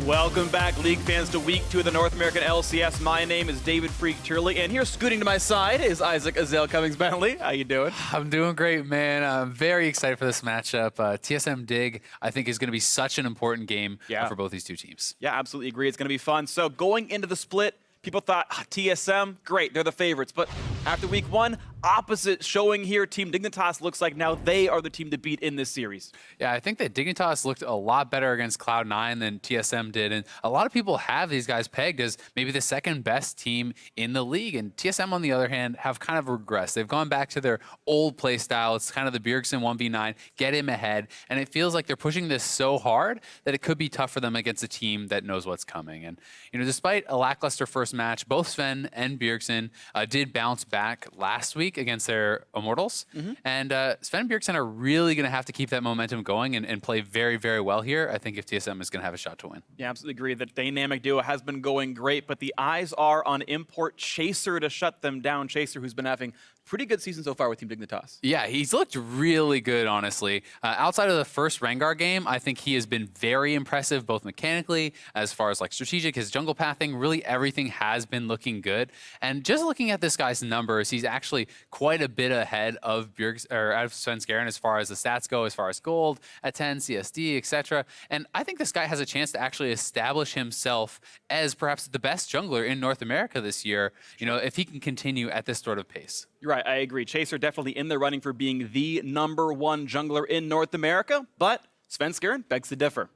Welcome back, League fans, to Week 2 of the North American LCS. My name is David Freak Turley, and here scooting to my side is Isaac Azale Cummings-Bentley. How you doing? I'm doing great, man. I'm very excited for this matchup. TSM Dig, I think, is going to be such an important game for both these two teams. Yeah, absolutely agree. It's going to be fun. So going into the split, people thought, TSM, great, they're the favorites. But after Week 1, opposite showing here. Team Dignitas looks like now they are the team to beat in this series. Yeah, I think that Dignitas looked a lot better against Cloud9 than TSM did. And a lot of people have these guys pegged as maybe the second best team in the league. And TSM, on the other hand, have kind of regressed. They've gone back to their old play style. It's kind of the Bjergsen 1v9, get him ahead. And it feels like they're pushing this so hard that it could be tough for them against a team that knows what's coming. And, you know, despite a lackluster first match, both Sven and Bjergsen did bounce back last week against their Immortals. And Sven and Bjergsen are really going to have to keep that momentum going and play very, very well here, I think, if TSM is going to have a shot to win. Yeah, absolutely agree. The dynamic duo has been going great, but the eyes are on import Chaser to shut them down. Chaser, who's been having pretty good season so far with Team Dignitas. Yeah, he's looked really good, honestly. Outside of the first Rengar game, I think he has been very impressive, both mechanically, as far as like strategic, his jungle pathing, really everything has been looking good. And just looking at this guy's numbers, he's actually quite a bit ahead of Sven Skaren as far as the stats go, as far as gold at 10, CSD, etc. And I think this guy has a chance to actually establish himself as perhaps the best jungler in North America this year, you know, if he can continue at this sort of pace. You're right, I agree. Chaser definitely in the running for being the #1 jungler in North America, but Sven Skaren begs to differ.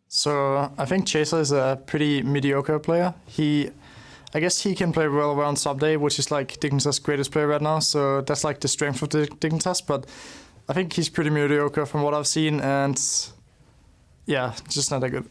So I think Chaser is a pretty mediocre player. I guess he can play well around Subday, which is like Dignitas' greatest player right now. So that's like the strength of Dignitas. But I think he's pretty mediocre from what I've seen, and yeah, just not that good.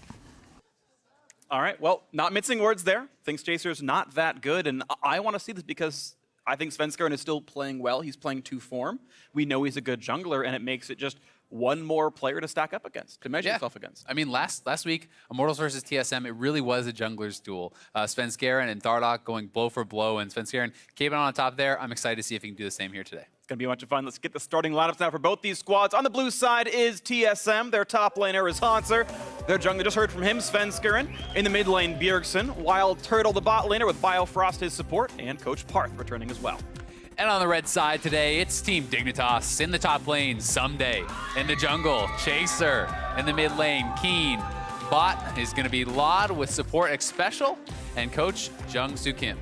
All right, well, not mincing words there. Thinks Chaser's not that good, and I want to see this because I think Sven Skaren is still playing well. He's playing to form. We know he's a good jungler, and it makes it just one more player to stack up against, to measure himself against. I mean, last week, Immortals versus TSM, it really was a jungler's duel. Sven Skaren and Thardock going blow for blow, and Sven Skaren came on top there. I'm excited to see if he can do the same here today. It's going to be a bunch of fun. Let's get the starting lineups now for both these squads. On the blue side is TSM. Their top laner is Hanser. Their jungler, just heard from him, Sven Skaren. In the mid lane, Bjergsen. Wild Turtle, the bot laner, with Biofrost his support, and Coach Parth returning as well. And on the red side today, it's Team Dignitas. In the top lane, Someday. In the jungle, Chaser. In the mid lane, Keen. Bot is going to be Laud with support X Special, and Coach Jung Soo Kim.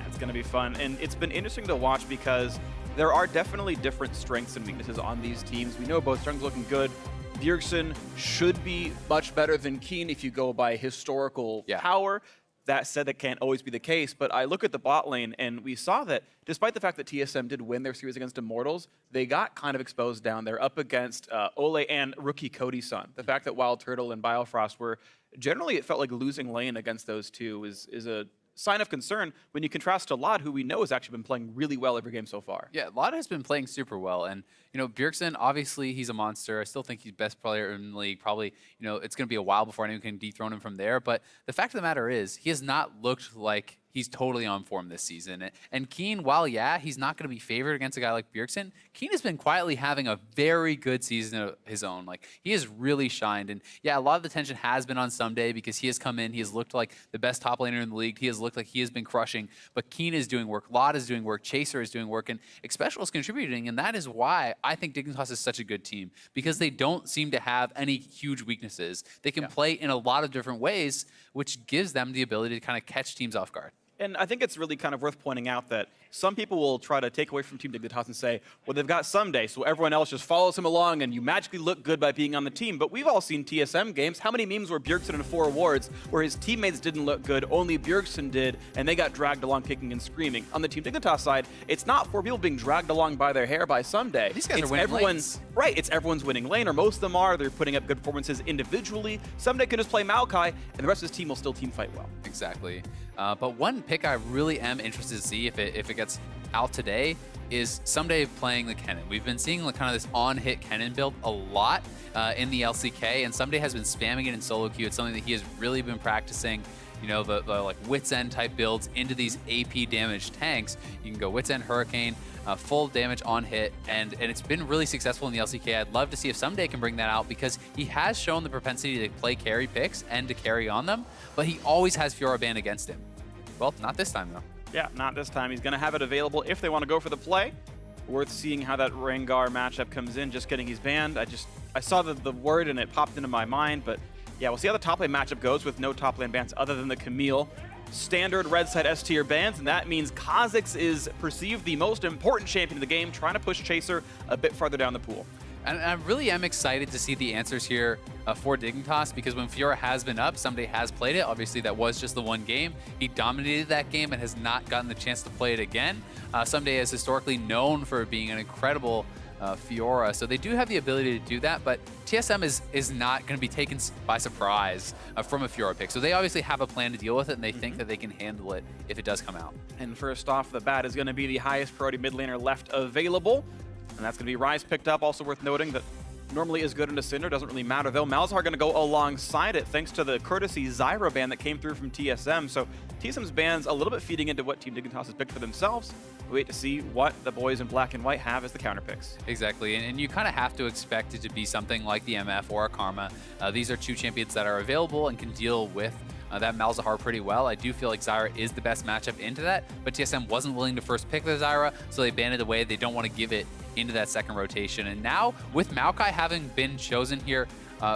It's going to be fun, and it's been interesting to watch because there are definitely different strengths and weaknesses on these teams. We know both junglers looking good. Bjergsen should be much better than Keen if you go by historical power. That said, that can't always be the case, but I look at the bot lane and we saw that despite the fact that TSM did win their series against Immortals, they got kind of exposed down there up against Ole and rookie Cody Sun. The fact that Wild Turtle and Biofrost were generally, it felt like losing lane against those two is a sign of concern when you contrast to Laud, who we know has actually been playing really well every game so far. Yeah, Laud has been playing super well, and you know, Bjergsen, obviously he's a monster. I still think he's best player in the league. Probably, you know, it's going to be a while before anyone can dethrone him from there, but the fact of the matter is he has not looked like he's totally on form this season. And Keen, while he's not going to be favored against a guy like Bjergsen, Keen has been quietly having a very good season of his own. Like, he has really shined. And yeah, a lot of the tension has been on Someday because he has come in, he has looked like the best top laner in the league. He has looked like he has been crushing, but Keen is doing work, Laud is doing work, Chaser is doing work, and Xpecial is contributing. And that is why I think Dignitas is such a good team, because they don't seem to have any huge weaknesses. They can play in a lot of different ways, which gives them the ability to kind of catch teams off guard. And I think it's really kind of worth pointing out that some people will try to take away from Team Dignitas and say, well, they've got Someday, so everyone else just follows him along and you magically look good by being on the team. But we've all seen TSM games. How many memes were Bjergsen in 4 awards where his teammates didn't look good, only Bjergsen did, and they got dragged along kicking and screaming? On the Team Dignitas side, it's not 4 people being dragged along by their hair by Someday. These guys are winning lanes. Right, it's everyone's winning lane, or most of them are. They're putting up good performances individually. Someday can just play Maokai, and the rest of his team will still team fight well. Exactly. But one pick I really am interested to see if it gets out today is Someday playing the Kennen. We've been seeing like kind of this on-hit Kennen build a lot in the LCK, and Someday has been spamming it in solo queue. It's something that he has really been practicing. You know, the like Wits End type builds into these AP damage tanks. You can go Wits End Hurricane. full damage on hit, and it's been really successful in the LCK. I'd love to see if someday can bring that out, because he has shown the propensity to play carry picks and to carry on them, but he always has Fiora banned against him. Well, not this time though. Yeah, not this time. He's going to have it available if they want to go for the play. Worth seeing how that Rengar matchup comes in. Just kidding, he's banned. I saw the word and it popped into my mind, but yeah, we'll see how the top lane matchup goes with no top lane bans other than the Camille. Standard red side S tier bans, and that means Kha'Zix is perceived the most important champion in the game, trying to push Chaser a bit farther down the pool. And I really am excited to see the answers here for Dignitas, because when Fiora has been up, somebody has played it. Obviously, that was just the one game. He dominated that game and has not gotten the chance to play it again. Someday is historically known for being an incredible Fiora, so they do have the ability to do that, but TSM is not going to be taken by surprise from a Fiora pick. So they obviously have a plan to deal with it, and they think that they can handle it if it does come out. And first off the bat is going to be the highest priority mid laner left available, and that's going to be Ryze picked up. Also worth noting that normally is good into Cinder, doesn't really matter though. Malzahar going to go alongside it thanks to the courtesy Zyra ban that came through from TSM. So TSM's ban's a little bit feeding into what Team Dignitas has picked for themselves. We wait to see what the boys in black and white have as the counter picks. Exactly, and you kind of have to expect it to be something like the MF or a Karma. These are two champions that are available and can deal with that Malzahar pretty well. I do feel like Zyra is the best matchup into that, but TSM wasn't willing to first pick the Zyra, so they banned it away. They don't want to give it into that second rotation. And now, with Maokai having been chosen here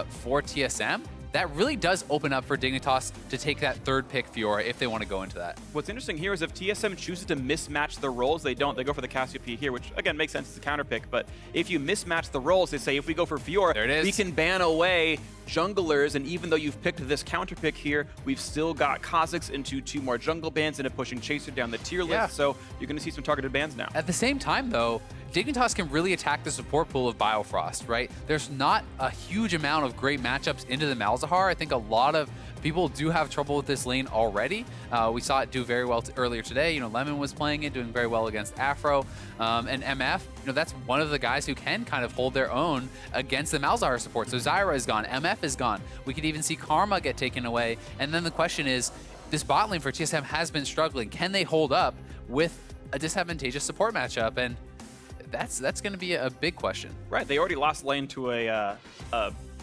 for TSM, that really does open up for Dignitas to take that third pick Fiora if they want to go into that. What's interesting here is if TSM chooses to mismatch the roles, they don't. They go for the Cassiopeia here, which again makes sense as a counter pick. But if you mismatch the roles, they say if we go for Fiora, there it is. We can ban away junglers, and even though you've picked this counter pick here, we've still got Kha'Zix into 2 more jungle bans and pushing Chaser down the tier list. Yeah. So you're going to see some targeted bans now. At the same time, though, Dignitas can really attack the support pool of Biofrost, right? There's not a huge amount of great matchups into the Malzahar. I think a lot of people do have trouble with this lane already. We saw it do very well earlier today. You know, Lemon was playing it, doing very well against Afro. And MF, you know, that's one of the guys who can kind of hold their own against the Malzahar support. So Zyra is gone, MF is gone. We could even see Karma get taken away. And then the question is, this bot lane for TSM has been struggling. Can they hold up with a disadvantageous support matchup? And that's going to be a big question. Right, they already lost lane to a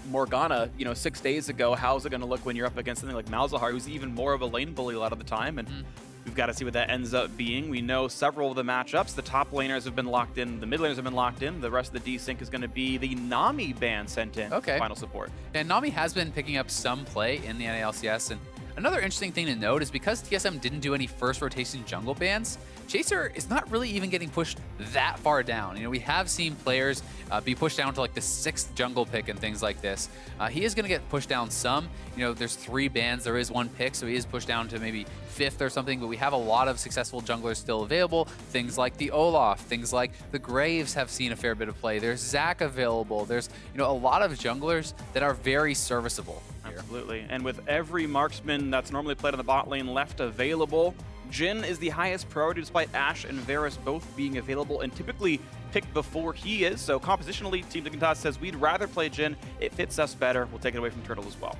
Morgana, 6 days ago. How's it going to look when you're up against something like Malzahar, who's even more of a lane bully a lot of the time? And we've got to see what that ends up being. We know several of the matchups. The top laners have been locked in. The mid laners have been locked in. The rest of the desync is going to be the Nami ban sent in. Okay. Final support. And Nami has been picking up some play in the NALCS. And another interesting thing to note is because TSM didn't do any first rotation jungle bans, Chaser is not really even getting pushed that far down. You know, we have seen players be pushed down to like the 6th jungle pick and things like this. He is going to get pushed down some. You know, there's 3 bans, there is 1 pick, so he is pushed down to maybe 5th or something, but we have a lot of successful junglers still available. Things like the Olaf, things like the Graves have seen a fair bit of play. There's Zac available. There's, a lot of junglers that are very serviceable here. Absolutely. And with every marksman that's normally played on the bot lane left available, Jhin is the highest priority despite Ashe and Varus both being available and typically picked before he is. So compositionally, Team Dignitas says we'd rather play Jhin. It fits us better. We'll take it away from Turtle as well.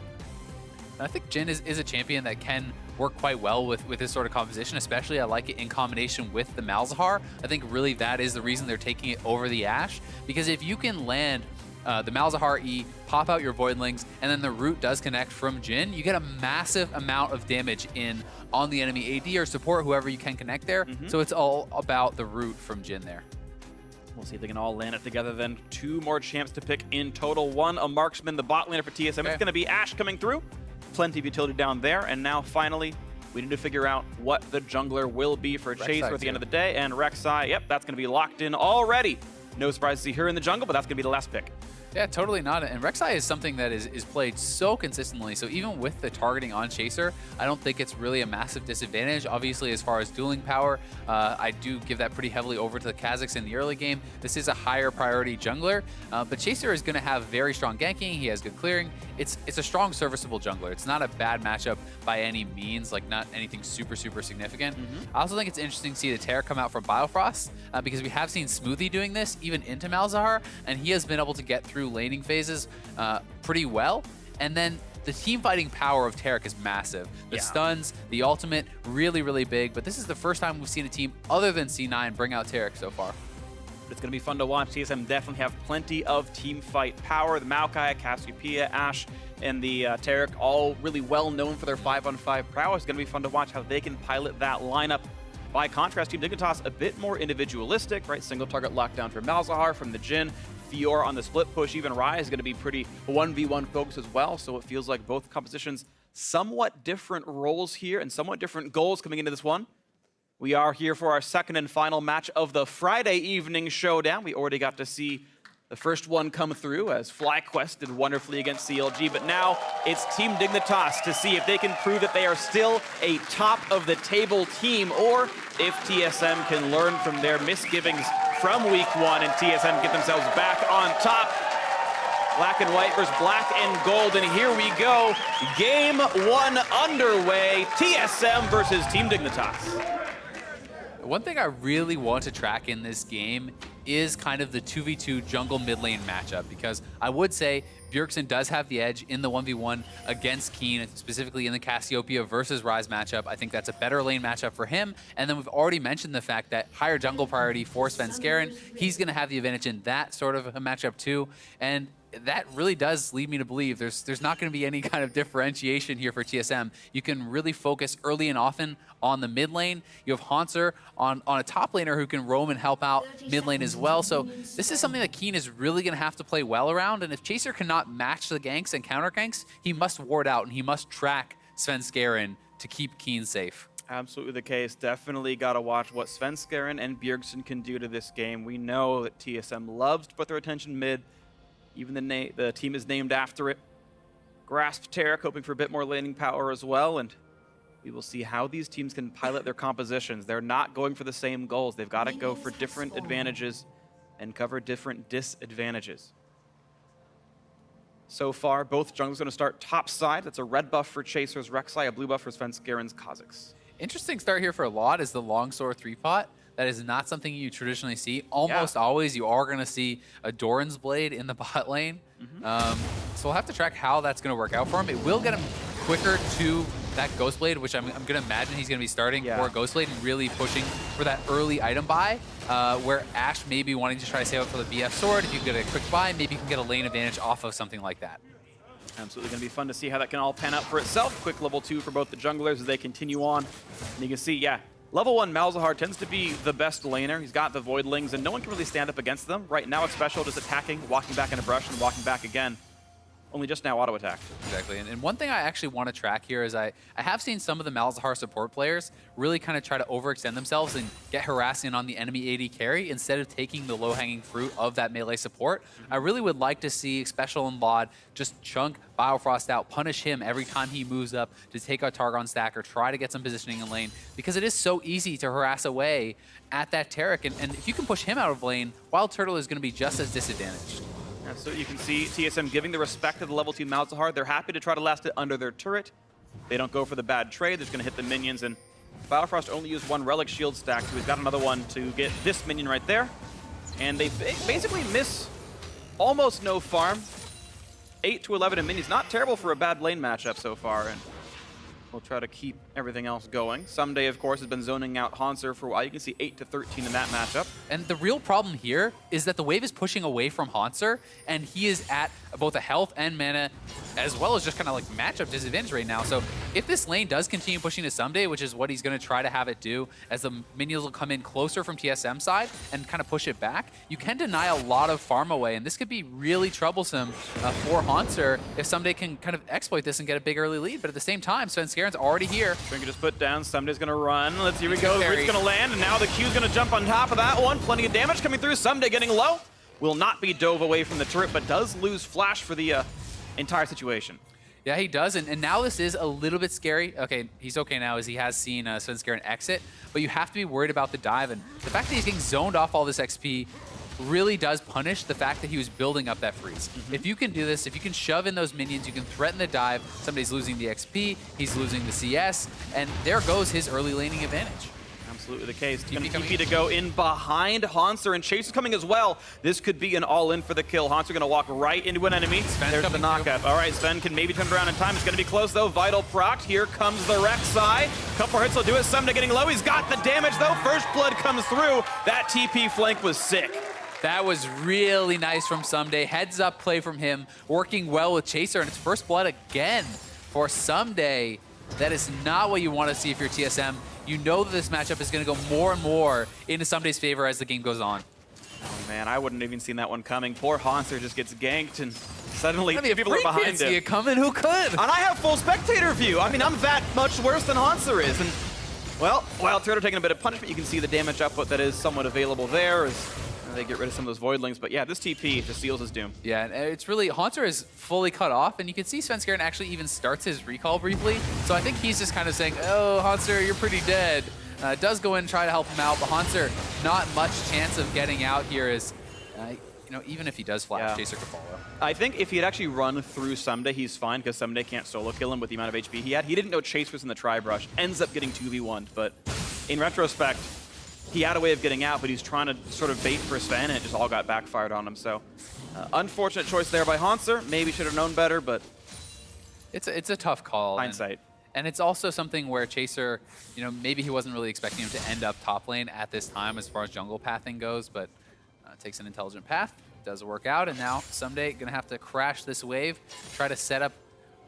I think Jhin is a champion that can work quite well with this sort of composition, especially I like it in combination with the Malzahar. I think really that is the reason they're taking it over the Ashe, because if you can land the Malzahar E, pop out your Voidlings, and then the root does connect from Jhin, you get a massive amount of damage in on the enemy AD or support, whoever you can connect there. So it's all about the root from Jhin there. We'll see if they can all land it together then. 2 more champs to pick in total. 1, a marksman, the bot laner for TSM. Okay. It's going to be Ashe coming through. Plenty of utility down there. And now finally, we need to figure out what the jungler will be for Chaser at the end of the day. And Rek'Sai, yep, that's going to be locked in already. No surprise to see her in the jungle, but that's going to be the last pick. Yeah, totally not. And Rek'Sai is something that is played so consistently. So even with the targeting on Chaser, I don't think it's really a massive disadvantage. Obviously, as far as dueling power, I do give that pretty heavily over to the Kha'Zix in the early game. This is a higher priority jungler, but Chaser is going to have very strong ganking. He has good clearing. It's a strong, serviceable jungler. It's not a bad matchup by any means, like not anything super, super significant. I also think it's interesting to see the Terror come out from Biofrost because we have seen Smoothie doing this even into Malzahar, and he has been able to get through laning phases pretty well. And then the team fighting power of Taric is massive. The stuns, the ultimate, really, really big. But this is the first time we've seen a team other than C9 bring out Taric so far. It's going to be fun to watch. TSM definitely have plenty of team fight power. The Maokai, Cassiopeia, Ashe, and the Taric, all really well known for their 5-on-5 prowess. It's going to be fun to watch how they can pilot that lineup. By contrast, Team Dignitas a bit more individualistic, right? Single target lockdown for Malzahar from the Jhin. Fiora on the split push. Even Rai is going to be pretty 1v1 focused as well. So it feels like both compositions somewhat different roles here and somewhat different goals coming into this one. We are here for our second and final match of the Friday evening showdown. We already got to see the first one come through as FlyQuest did wonderfully against CLG, but now it's Team Dignitas to see if they can prove that they are still a top-of-the-table team, or if TSM can learn from their misgivings from week one and TSM get themselves back on top. Black and white versus black and gold, and here we go. Game one underway. TSM versus Team Dignitas. One thing I really want to track in this game is kind of the 2v2 jungle mid lane matchup, because I would say Bjergsen does have the edge in the 1v1 against Keen, specifically in the Cassiopeia versus Ryze matchup. I think that's a better lane matchup for him. And then we've already mentioned the fact that higher jungle priority for Svenskeren, he's going to have the advantage in that sort of a matchup too. And that really does lead me to believe there's not going to be any kind of differentiation here for TSM. You can really focus early and often on the mid lane. You have Hauntzer on a top laner who can roam and help out mid lane as well. So this is something that Keen is really going to have to play well around. And if Chaser cannot match the ganks and counter ganks, he must ward out and he must track Svenskeren to keep Keen safe. Absolutely the case. Definitely got to watch what Svenskeren and Bjergsen can do to this game. We know that TSM loves to put their attention mid. Even the team is named after it. Grasp Taric, hoping for a bit more laning power as well, and we will see how these teams can pilot their compositions. They're not going for the same goals. They've got to go for different advantages and cover different disadvantages. So far, both jungles going to start top side. That's a red buff for Chaser's Rek'Sai, a blue buff for Svenskeren's Kha'Zix. Interesting start here for a lot is the longsword 3-pot. That is not something you traditionally see. Almost always you are going to see a Doran's Blade in the bot lane. So we'll have to track how that's going to work out for him. It will get him quicker to that Ghost Blade, which I'm going to imagine he's going to be starting for Ghost Blade and really pushing for that early item buy, where Ashe may be wanting to try to save up for the BF sword. If you get a quick buy, maybe you can get a lane advantage off of something like that. Absolutely going to be fun to see how that can all pan out for itself. Quick level 2 for both the junglers as they continue on. And you can see, level 1 Malzahar tends to be the best laner. He's got the Voidlings, and no one can really stand up against them. Right now it's special, just attacking, walking back in a brush, and walking back again. Only just now auto-attack. Exactly, and one thing I actually want to track here is I have seen some of the Malzahar support players really kind of try to overextend themselves and get harassing on the enemy AD carry instead of taking the low-hanging fruit of that melee support. I really would like to see Special and Laud just chunk Biofrost out, punish him every time he moves up to take out Targon stack or try to get some positioning in lane, because it is so easy to harass away at that Taric, and if you can push him out of lane, Wild Turtle is going to be just as disadvantaged. And so you can see TSM giving the respect to the level 2 Malzahar. They're happy to try to last it under their turret. They don't go for the bad trade. They're just going to hit the minions. And Biofrost only used one Relic Shield stack, so he's got another one to get this minion right there. And they basically miss almost no farm. 8 to 11 in minions. Not terrible for a bad lane matchup so far. And we'll try to keep everything else going. Someday, of course, has been zoning out Hauntzer for a while. You can see 8 to 13 in that matchup. And the real problem here is that the wave is pushing away from Hauntzer, and he is at both a health and mana, as well as just kind of like matchup disadvantage right now. So if this lane does continue pushing to Someday, which is what he's going to try to have it do, as the minions will come in closer from TSM side and kind of push it back, you can deny a lot of farm away, and this could be really troublesome for Hauntzer if Someday can kind of exploit this and get a big early lead. But at the same time, Svenskeren's already here. Trinket just put down. Someday's going to run. Let's see, here we go. Rit's going to land, and now the Q's going to jump on top of that one. Plenty of damage coming through. Someday getting low. Will not be dove away from the turret, but does lose flash for the entire situation. Yeah, he does, and now this is a little bit scary. Okay, he's okay now as he has seen Svenskeren exit, but you have to be worried about the dive, and the fact that he's getting zoned off all this XP really does punish the fact that he was building up that freeze. If you can do this, if you can shove in those minions, you can threaten the dive, somebody's losing the XP, he's losing the CS, and there goes his early laning advantage. Absolutely the case. TP TP to go in behind Hanser, and Chase is coming as well. This could be an all-in for the kill. Hanser going to walk right into an enemy. There's the knockup. All right, Sven can maybe turn it around in time. It's going to be close, though. Vital proc. Here comes the Rek'Sai. Couple hits will do it. Someday getting low. He's got the damage, though. First blood comes through. That TP flank was sick. That was really nice from Someday. Heads up play from him, working well with Chaser, and it's first blood again for Someday. That is not what you want to see if you're TSM. You know that this matchup is going to go more and more into Someday's favor as the game goes on. Oh man, I wouldn't have even seen that one coming. Poor Hanser just gets ganked, and suddenly I mean, people are behind him. See it coming, who could? And I have full spectator view. I mean, I'm that much worse than Hanser is. And well, Wild Turtle taking a bit of punishment. You can see the damage output that is somewhat available there as they get rid of some of those Voidlings. But yeah, this TP just seals his doom. Yeah, and it's really, Hanser is fully cut off, and you can see Svenskeren actually even starts his recall briefly. So I think he's just kind of saying, oh, Hanser, you're pretty dead. Does go in and try to help him out, but Hanser, not much chance of getting out here is, you know, even if he does flash, Chaser could follow. I think if he had actually run through Someday, he's fine, because Someday can't solo kill him with the amount of HP he had. He didn't know Chase was in the tri-brush, ends up getting 2v1'd, but in retrospect, he had a way of getting out, but he's trying to sort of bait for Sven, and it just all got backfired on him. So, unfortunate choice there by Hanser. Maybe should have known better, but it's a tough call. Hindsight. And it's also something where Chaser, you know, maybe he wasn't really expecting him to end up top lane at this time as far as jungle pathing goes, but takes an intelligent path, does work out, and now Someday gonna have to crash this wave, try to set up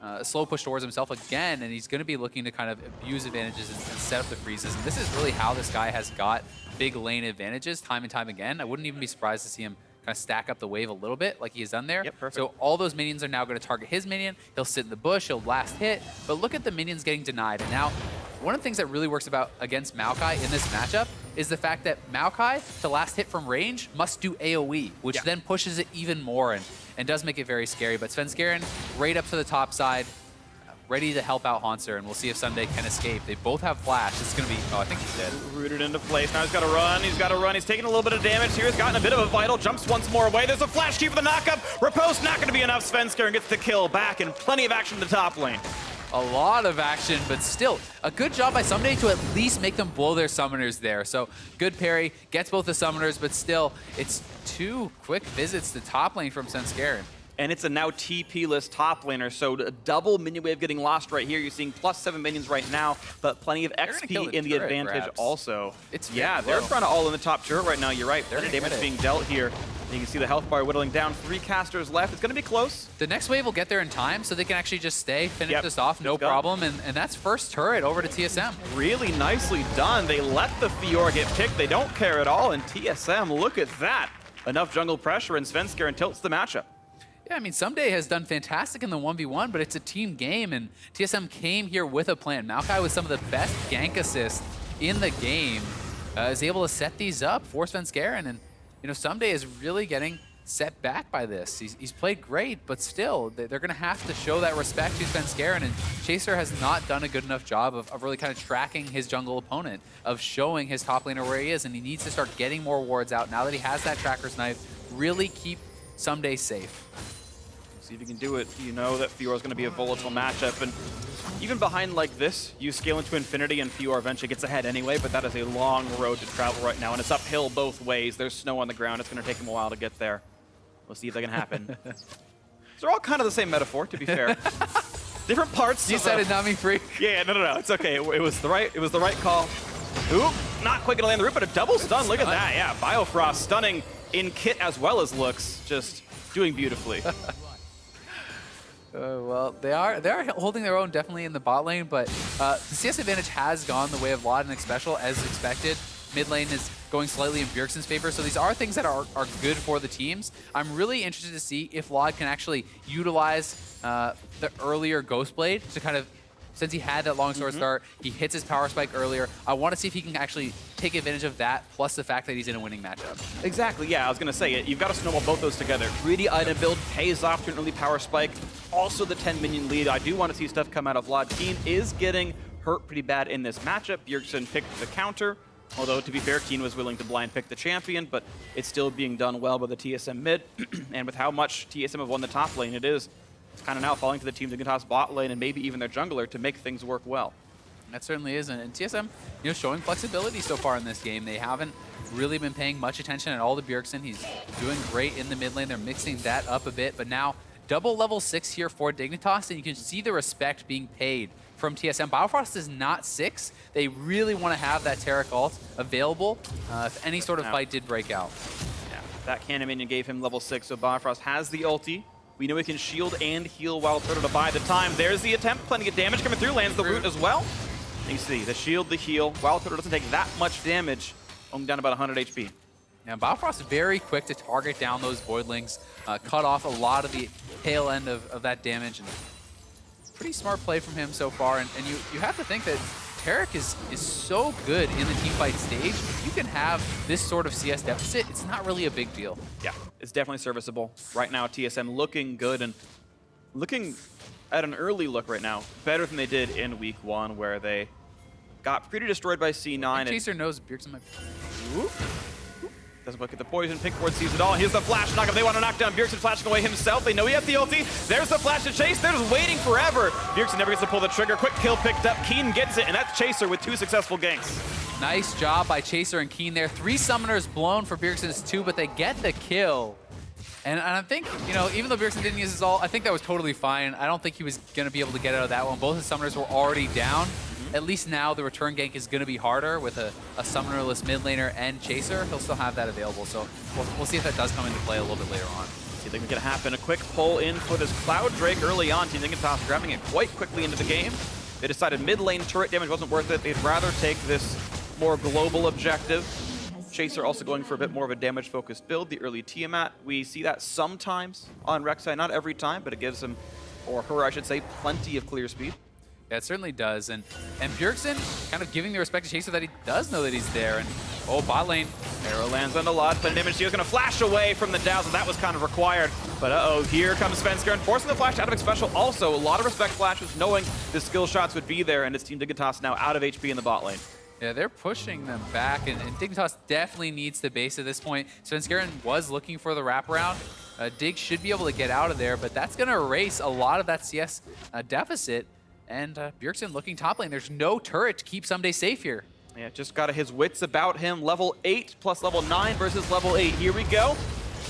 a slow push towards himself again, and he's gonna be looking to kind of abuse advantages and set up the freezes. And this is really how this guy has got big lane advantages time and time again. I wouldn't even be surprised to see him kind of stack up the wave a little bit like he has done there. Yep, perfect. So all those minions are now going to target his minion. He'll sit in the bush, he'll last hit, but look at the minions getting denied. And now, one of the things that really works against Maokai in this matchup is the fact that Maokai, to last hit from range, must do AoE, which then pushes it even more and does make it very scary. But Svenskeren right up to the top side, ready to help out Hanser, and we'll see if Someday can escape. They both have flash. This is going to be, oh, I think he's dead. Rooted into place. Now he's got to run. He's got to run. He's taking a little bit of damage here. He's gotten a bit of a vital. Jumps once more away. There's a flash key for the knockup. Riposte not going to be enough. Svenskeren gets the kill back, and plenty of action to top lane. A lot of action, but still, a good job by Someday to at least make them blow their summoners there. So, good parry, gets both the summoners, but still, it's 2 quick visits to top lane from Svenskeren. And it's a now TP-less top laner, so a double minion wave getting lost right here. You're seeing +7 minions right now, but plenty of XP in the turret, advantage perhaps. also. It's they're trying to all in the top turret right now. You're right. There's damage being dealt here. You can see the health bar whittling down. 3 casters left. It's going to be close. The next wave will get there in time, so they can actually just finish this off, no problem. And that's first turret over to TSM. Really nicely done. They let the Fiora get picked. They don't care at all. And TSM, look at that. Enough jungle pressure, and Svenskeren tilts the matchup. Yeah, I mean, Someday has done fantastic in the 1v1, but it's a team game, and TSM came here with a plan. Maokai with some of the best gank assists in the game is able to set these up for Svenskeren, and you know, Someday is really getting set back by this. He's played great, but still, they're going to have to show that respect to Svenskeren, and Chaser has not done a good enough job of really kind of tracking his jungle opponent, of showing his top laner where he is, and he needs to start getting more wards out now that he has that Tracker's Knife, really keep Someday safe. See if you can do it. You know that Fiora's going to be a volatile matchup, and even behind like this, you scale into infinity and Fiora eventually gets ahead anyway, but that is a long road to travel right now, and it's uphill both ways. There's snow on the ground. It's going to take them a while to get there. We'll see if that can happen. So they're all kind of the same metaphor, to be fair. Different parts. You said it, not me, freak. Yeah, no. It's okay. It was the right call. Oop, not quite going to land the root, but a double stun. Look at that. Yeah, Biofrost stunning in kit as well as looks. Just doing beautifully. Well, they are holding their own definitely in the bot lane, but the CS advantage has gone the way of Laud and Xpecial as expected. Mid lane is going slightly in Bjergsen's favor, so these are things that are good for the teams. I'm really interested to see if Laud can actually utilize the earlier Ghost Blade to kind of, since he had that long sword start, he hits his power spike earlier. I want to see if he can actually take advantage of that, plus the fact that he's in a winning matchup. Exactly, yeah, I was going to say it. You've got to snowball both those together. Greedy item build pays off to an early power spike. Also the 10 minion lead. I do want to see stuff come out of Vlad. Keen is getting hurt pretty bad in this matchup. Bjergsen picked the counter. Although, to be fair, Keen was willing to blind pick the champion, but it's still being done well by the TSM mid. And with how much TSM have won the top lane, it's kind of now falling to the team Dignitas bot lane and maybe even their jungler to make things work well. That certainly is, and TSM, showing flexibility so far in this game. They haven't really been paying much attention at all to Bjergsen. He's doing great in the mid lane. They're mixing that up a bit, but now double level 6 here for Dignitas, and you can see the respect being paid from TSM. Biofrost is not 6. They really want to have that Taric ult available if any sort of fight did break out. Yeah, that cannon minion gave him level 6, so Biofrost has the ulti. We know he can shield and heal Wild Turtle to buy the time. There's the attempt, plenty of damage coming through, lands the root as well. You see, the shield, the heal. Wild Turtle doesn't take that much damage, only down about 100 HP. Now, Biofrost is very quick to target down those Voidlings, cut off a lot of the tail end of that damage. And pretty smart play from him so far. And you have to think that Taric is so good in the teamfight stage. If you can have this sort of CS deficit, it's not really a big deal. Yeah, it's definitely serviceable. Right now, TSM looking good and looking at an early look right now, better than they did in week 1, where they got pretty destroyed by C9. And Chaser knows Bjergsen might... Doesn't look at the poison. Pink Ward sees it all. Here's the flash knock. If they want to knock down Bjergsen, flashing away himself. They know he has the ulti. There's the flash to chase. They're just waiting forever. Bjergsen never gets to pull the trigger. Quick kill picked up. Keen gets it, and that's Chaser with 2 successful ganks. Nice job by Chaser and Keen there. 3 summoners blown for Bjergsen's 2, but they get the kill. And I think, even though Bjergsen didn't use his ult, I think that was totally fine. I don't think he was going to be able to get out of that one. Both his summoners were already down. At least now the return gank is going to be harder with a summonerless mid laner and Chaser. He'll still have that available, so we'll see if that does come into play a little bit later on. See if they can get it happen. A quick pull in for this Cloud Drake early on. Team Dignitas grabbing it quite quickly into the game. They decided mid lane turret damage wasn't worth it. They'd rather take this more global objective. Chaser also going for a bit more of a damage-focused build, the early Tiamat. We see that sometimes on Rek'Sai, not every time, but it gives him, or her I should say, plenty of clear speed. Yeah, it certainly does. And Bjergsen kind of giving the respect to Chaser that he does know that he's there. And bot lane. Arrow lands on the lot, but an image he was going to flash away from the dazzle. That was kind of required. But here comes Svenskeren, forcing the flash out of special. Also, a lot of respect flashes, knowing the skill shots would be there, and it's Team Dignitas now out of HP in the bot lane. Yeah, they're pushing them back, and Dignitas definitely needs the base at this point. Svenskeren was looking for the wraparound. Dig should be able to get out of there, but that's going to erase a lot of that CS deficit. And Bjergsen looking top lane. There's no turret to keep Someday safe here. Yeah, just got his wits about him. Level 8 plus level 9 versus level 8. Here we go.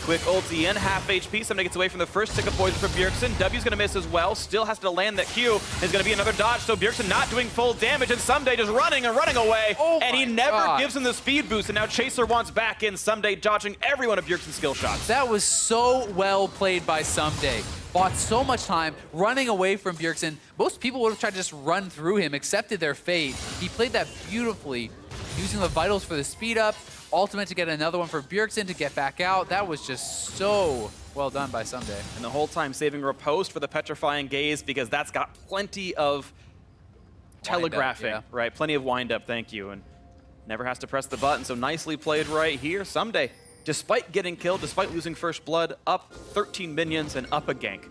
Quick ulti in, half HP. Someday gets away from the first tick of poison from Bjergsen. W's gonna miss as well. Still has to land that Q. There's gonna be another dodge, so Bjergsen not doing full damage, and Someday just running and running away. And he never gives him the speed boost, and now Chaser wants back in. Someday dodging every one of Bjergsen's skill shots. That was so well played by Someday. Bought so much time running away from Bjergsen. Most people would have tried to just run through him, accepted their fate. He played that beautifully, using the vitals for the speed up, ultimate to get another one for Bjergsen to get back out. That was just so well done by Someday. And the whole time saving Riposte for the Petrifying Gaze, because that's got plenty of telegraphing, right? Plenty of wind-up, thank you. And never has to press the button, so nicely played right here. Someday, despite getting killed, despite losing first blood, up 13 minions and up a gank.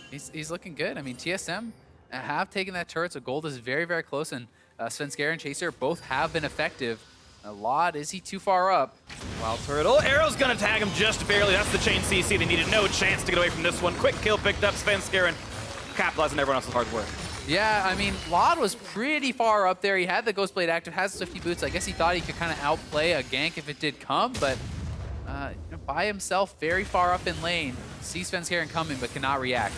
He's looking good. I mean, TSM have taken that turret, so gold is very, very close, and Svenskeren and Chaser both have been effective. A lot. Is he too far up? Wild Turtle. Arrow's gonna tag him just barely. That's the chain CC. They needed no chance to get away from this one. Quick kill picked up. Svenskeren capitalizing everyone else's hard work. Yeah, I mean, Lod was pretty far up there. He had the Ghostblade active, has Swifty Boots. I guess he thought he could kind of outplay a gank if it did come, but by himself, very far up in lane. Sees Svenskeren coming, but cannot react.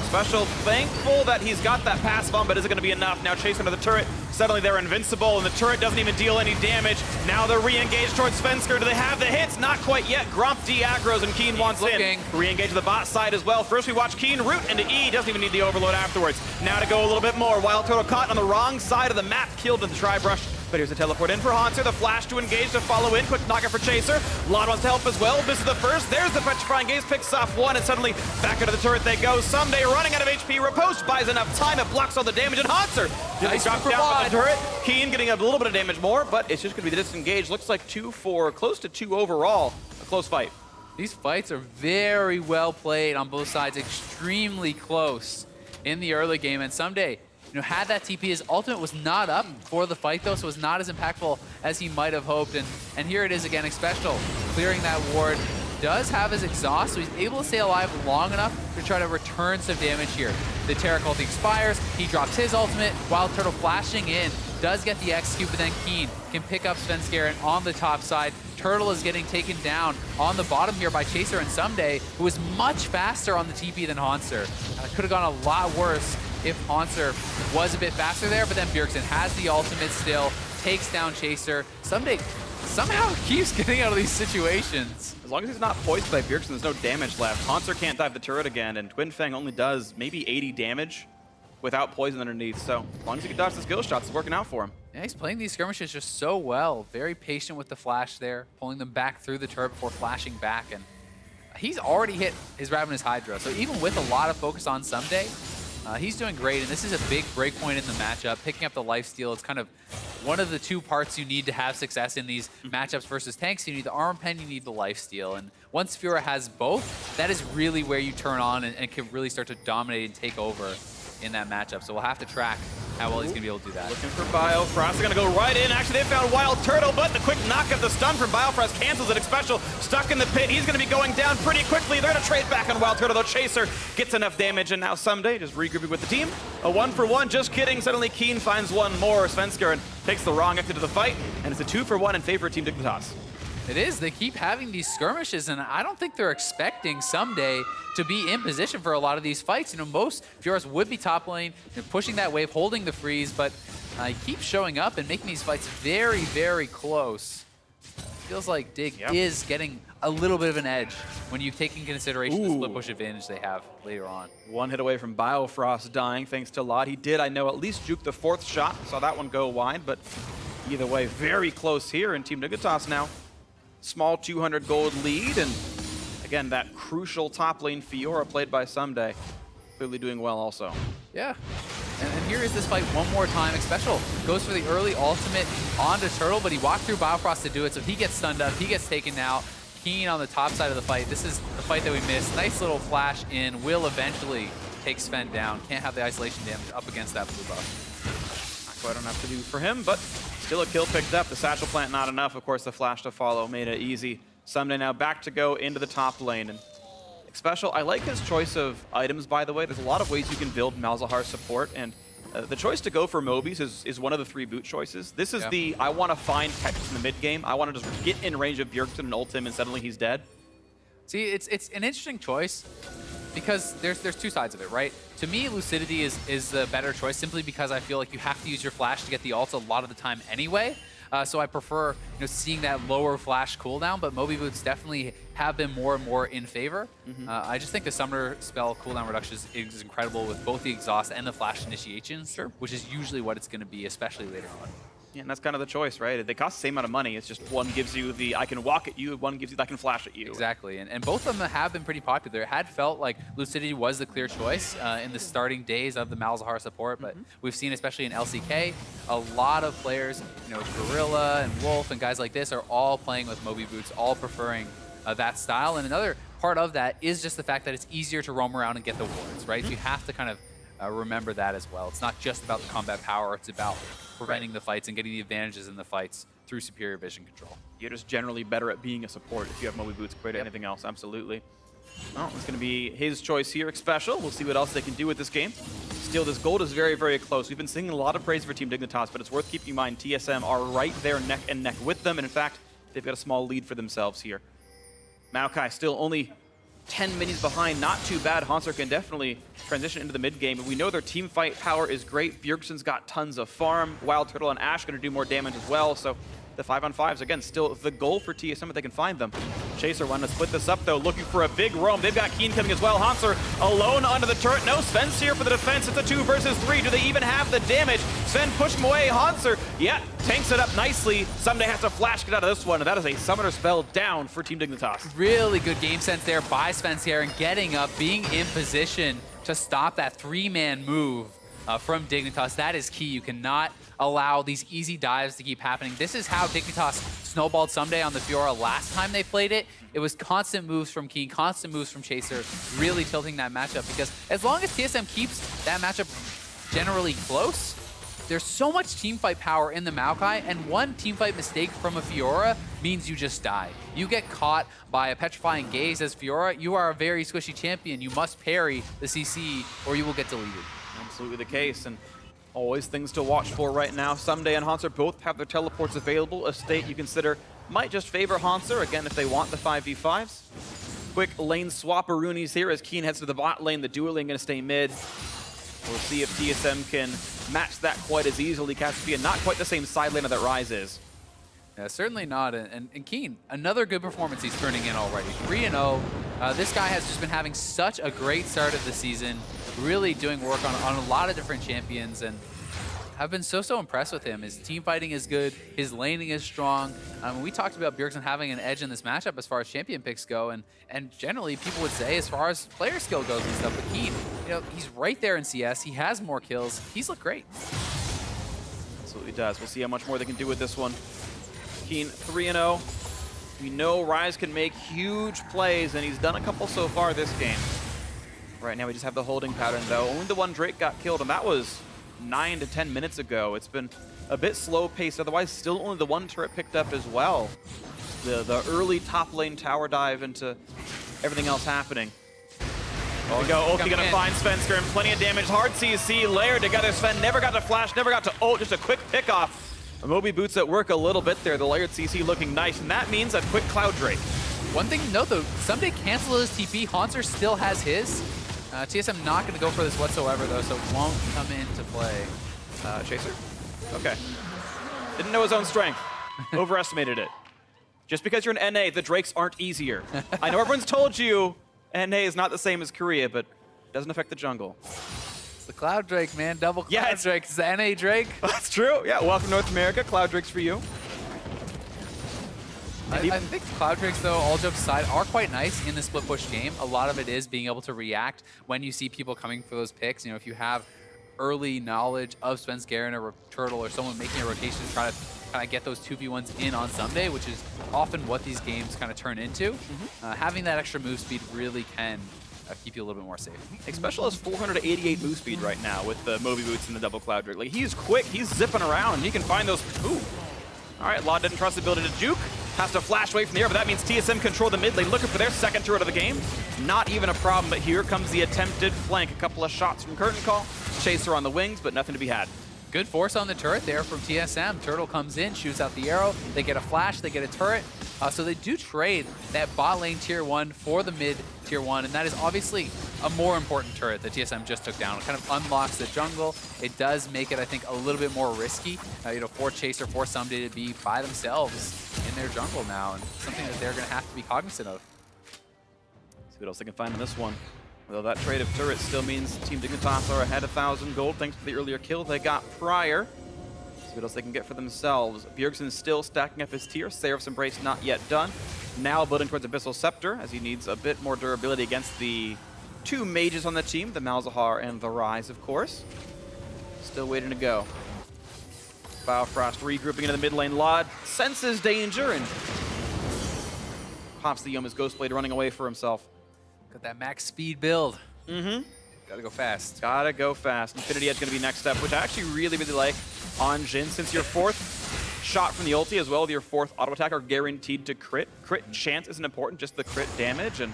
Special thankful that he's got that pass bomb, but is it going to be enough? Now chasing under the turret. Suddenly they're invincible, and the turret doesn't even deal any damage. Now they're re-engaged towards Svenskeren. Do they have the hits? Not quite yet. Gromp de-aggros, and Keen wants in. Re-engage the bot side as well. First we watch Keen root into E. Doesn't even need the overload afterwards. Now to go a little bit more. Wild Turtle caught on the wrong side of the map. Killed in the tri-brush. But here's a teleport in for Haunter, the flash to engage, to follow in, quick knocker for Chaser. Lod wants to help as well, misses the first, there's the Petrifying Gaze, picks off one, and suddenly back into the turret they go. Someday running out of HP, Riposte buys enough time, it blocks all the damage, and Haunter nice drops down by the turret. Keen getting a little bit of damage more, but it's just gonna be the disengage. Looks like 2-4, close to 2 overall. A close fight. These fights are very well played on both sides, extremely close in the early game, and Someday, had that TP. His ultimate was not up for the fight, though, so it was not as impactful as he might have hoped. And here it is again, Xpecial clearing that ward. does have his exhaust, so he's able to stay alive long enough to try to return some damage here. The Terra Cult expires, he drops his ultimate, Wild Turtle flashing in, does get the execute, but then Keen can pick up Svenskeren on the top side. Turtle is getting taken down on the bottom here by Chaser and Someday, who is much faster on the TP than Haunter. Could have gone a lot worse if Haunter was a bit faster there, but then Bjergsen has the ultimate still, takes down Chaser. Someday somehow keeps getting out of these situations. As long as he's not poisoned by Bjergsen, there's no damage left. Haunter can't dive the turret again, and Twin Fang only does maybe 80 damage without poison underneath. So as long as he can dodge the skill shots, it's working out for him. Yeah, he's playing these skirmishes just so well. Very patient with the flash there, pulling them back through the turret before flashing back. And he's already hit his Ravenous Hydra. So even with a lot of focus on Someday, he's doing great. And this is a big break point in the matchup. Picking up the lifesteal, it's kind of one of the two parts you need to have success in these matchups versus tanks. You need the armor pen, you need the lifesteal. And once Fiora has both, that is really where you turn on and can really start to dominate and take over in that matchup. So we'll have to track how well he's going to be able to do that. Looking for Biofrost. They're going to go right in. Actually, they found Wild Turtle, but the quick knock of the stun from Biofrost cancels it. Special stuck in the pit. He's going to be going down pretty quickly. They're going to trade back on Wild Turtle, though Chaser gets enough damage, and now Someday just regrouping with the team. A 1-for-1, just kidding. Suddenly Keen finds one more. Svenskeren takes the wrong exit to the fight, and it's a 2-for-1 in favor of Team Dignitas. It is. They keep having these skirmishes, and I don't think they're expecting Someday to be in position for a lot of these fights. You know, most Fioras would be top lane, pushing that wave, holding the freeze, but he keeps showing up and making these fights very, very close. Feels like Dig is getting a little bit of an edge when you take in consideration the split push advantage they have later on. One hit away from Biofrost dying thanks to Lot. He did, I know, at least juke the 4th shot. Saw that one go wide, but either way, very close here in Team Dignitas now. Small 200 gold lead, and again, that crucial top lane Fiora played by Someday. Clearly doing well also. Yeah. And here is this fight one more time. Special goes for the early ultimate onto Turtle, but he walked through Biofrost to do it, so he gets stunned up, he gets taken out. Keen on the top side of the fight. This is the fight that we missed. Nice little flash in. Will eventually take Sven down. Can't have the isolation damage up against that blue buff. Not quite enough to do for him, but still a kill picked up. The satchel plant not enough. Of course, the flash to follow made it easy. Someday now back to go into the top lane. And Special, I like his choice of items, by the way. There's a lot of ways you can build Malzahar support, and the choice to go for Mobies is one of the 3 boot choices. This is the, I want to find Tetris in the mid game. I want to just get in range of Bjergsen and ult him, and suddenly he's dead. See, it's an interesting choice because there's 2 sides of it, right? To me, Lucidity is the better choice simply because I feel like you have to use your flash to get the ult a lot of the time anyway. So I prefer seeing that lower flash cooldown, but Moby Boots definitely have been more and more in favor. I just think the Summoner spell cooldown reduction is incredible with both the exhaust and the flash initiations, which is usually what it's going to be, especially later on. Yeah, and that's kind of the choice, right? They cost the same amount of money. It's just one gives you the I can walk at you, one gives you the I can flash at you. Exactly, and both of them have been pretty popular. It had felt like Lucidity was the clear choice in the starting days of the Malzahar support, but we've seen, especially in LCK, a lot of players, Gorilla and Wolf and guys like this are all playing with Moby Boots, all preferring that style. And another part of that is just the fact that it's easier to roam around and get the wards, right? So you have to kind of remember that as well. It's not just about the combat power, it's about preventing the fights and getting the advantages in the fights through superior vision control. You're just generally better at being a support if you have Moby Boots compared to anything else, absolutely. Well, it's going to be his choice here, Special. We'll see what else they can do with this game. Still, this gold is very, very close. We've been singing a lot of praise for Team Dignitas, but it's worth keeping in mind TSM are right there neck and neck with them, and in fact, they've got a small lead for themselves here. Maokai still only 10 minis behind, not too bad. Haunter can definitely transition into the mid game, and we know their team fight power is great. Bjergsen's got tons of farm. Wild Turtle and Ashe going to do more damage as well, so the 5-on-5s, again, still the goal for TSM if they can find them. Chaser wanting to split this up, though, looking for a big roam. They've got Keen coming as well. Haunter alone under the turret. No, Sven's here for the defense. It's a 2 versus 3. Do they even have the damage? Sven push him away. Haunter, yeah, tanks it up nicely. Someday has to flash get out of this one, and that is a summoner spell down for Team Dignitas. Really good game sense there by Svenskeren, getting up, being in position to stop that 3-man move from Dignitas. That is key. You cannot allow these easy dives to keep happening. This is how Dignitas snowballed Someday on the Fiora last time they played it. It was constant moves from Keen, constant moves from Chaser, really tilting that matchup, because as long as TSM keeps that matchup generally close, there's so much teamfight power in the Maokai, and one teamfight mistake from a Fiora means you just die. You get caught by a Petrifying Gaze as Fiora, you are a very squishy champion. You must parry the CC or you will get deleted. Absolutely the case, and always things to watch for right now. Someday and Hanser both have their teleports available. A state you consider might just favor Hanser, again, if they want the 5v5s. Quick lane swap-a-roonies here as Keen heads to the bot lane. The dueling going to stay mid. We'll see if TSM can match that quite as easily. Cassiopeia not quite the same side laner that Ryze is. Yeah, certainly not. And Keen, another good performance he's turning in already. 3-0. This guy has just been having such a great start of the season, really doing work on a lot of different champions, and I've been so impressed with him. His team fighting is good, his laning is strong. We talked about Bjergsen having an edge in this matchup as far as champion picks go, and generally people would say as far as player skill goes and stuff, but Keen, you know, he's right there in CS, he has more kills, he's looked great. Absolutely does. We'll see how much more they can do with this one. Keen 3-0. We know Ryze can make huge plays, and he's done a couple so far this game. Right now we just have the holding pattern though. Only the one Drake got killed, and that was 9 to 10 minutes ago. It's been a bit slow paced, otherwise still only the one turret picked up as well. The early top lane tower dive into everything else happening. There we go, ulti gonna find Svensker, and plenty of damage. Hard CC layered together. Sven never got to flash, never got to ult, just a quick pick off. Moby boots at work a little bit there. The layered CC looking nice, and that means a quick Cloud Drake. One thing to note though, Someday canceled his TP, Hanser still has his. TSM not going to go for this whatsoever though, so it won't come into play. Chaser? Okay. Didn't know his own strength. Overestimated it. Just because you're an NA, the Drakes aren't easier. I know everyone's told you NA is not the same as Korea, but it doesn't affect the jungle. It's the Cloud Drake, man. Double Cloud Yeah, Drake. It's the NA Drake. That's true. Yeah, welcome to North America. Cloud Drake's for you. I think Cloud Drakes, though, all jokes aside, are quite nice in the split push game. A lot of it is being able to react when you see people coming for those picks. You know, if you have early knowledge of Svenskeren or Turtle or someone making a rotation to try to kind of get those 2v1s in on Someday, which is often what these games kind of turn into, having that extra move speed really can keep you a little bit more safe. Xpecial has 488 move speed right now with the Moby Boots and the double Cloud Drake. Like, he's quick, he's zipping around, he can find those. Ooh. All right, Law didn't trust the ability to juke. Has to flash away from the air, but that means TSM control the mid lane, looking for their second turret of the game. Not even a problem, but here comes the attempted flank. A couple of shots from Curtain Call. Chaser on the wings, but nothing to be had. Good force on the turret there from TSM. Turtle comes in, shoots out the arrow. They get a flash, they get a turret. So they do trade that bot lane tier 1 for the mid tier 1, and that is obviously a more important turret that TSM just took down. It kind of unlocks the jungle. It does make it, I think, a little bit more risky, you know, for Chaser, for Someday to be by themselves in their jungle now, and something that they're going to have to be cognizant of. See what else they can find in this one. Although that trade of turrets still means Team Dignitas are ahead 1,000 gold thanks to the earlier kill they got prior. See what else they can get for themselves. Bjergsen still stacking up his tier. Seraph's Embrace not yet done. Now building towards Abyssal Scepter as he needs a bit more durability against the two mages on the team, the Malzahar and the Ryze, of course. Still waiting to go. Biofrost regrouping into the mid lane. Lod senses danger and pops the Yoma's Ghostblade, running away for himself. Got that max speed build. Gotta go fast. Gotta go fast. Infinity Edge gonna be next up, which I actually really like on Jhin, since your fourth shot from the ulti as well as your fourth auto attack are guaranteed to crit. Crit chance isn't important, just the crit damage. And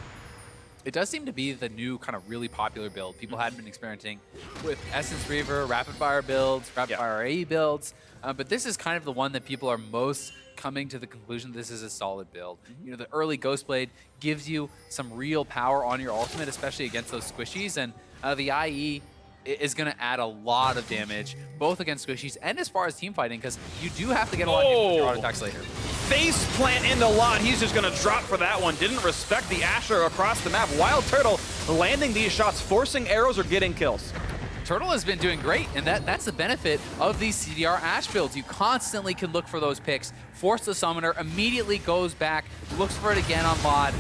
it does seem to be the new kind of really popular build. People had been experimenting with Essence Reaver, Rapid Fire builds, Rapid Fire AE builds, but this is kind of the one that people are most coming to the conclusion this is a solid build. You know, the early Ghostblade gives you some real power on your ultimate, especially against those squishies, and the IE is going to add a lot of damage, both against squishies and as far as team fighting, because you do have to get a lot of damage with your auto attacks later. Face plant into Lot. He's just going to drop for that one. Didn't respect the Asher across the map. Wild Turtle landing these shots, forcing arrows or getting kills. Turtle has been doing great, and that's the benefit of these CDR Ashe builds. You constantly can look for those picks, force the summoner, immediately goes back, looks for it again on Lod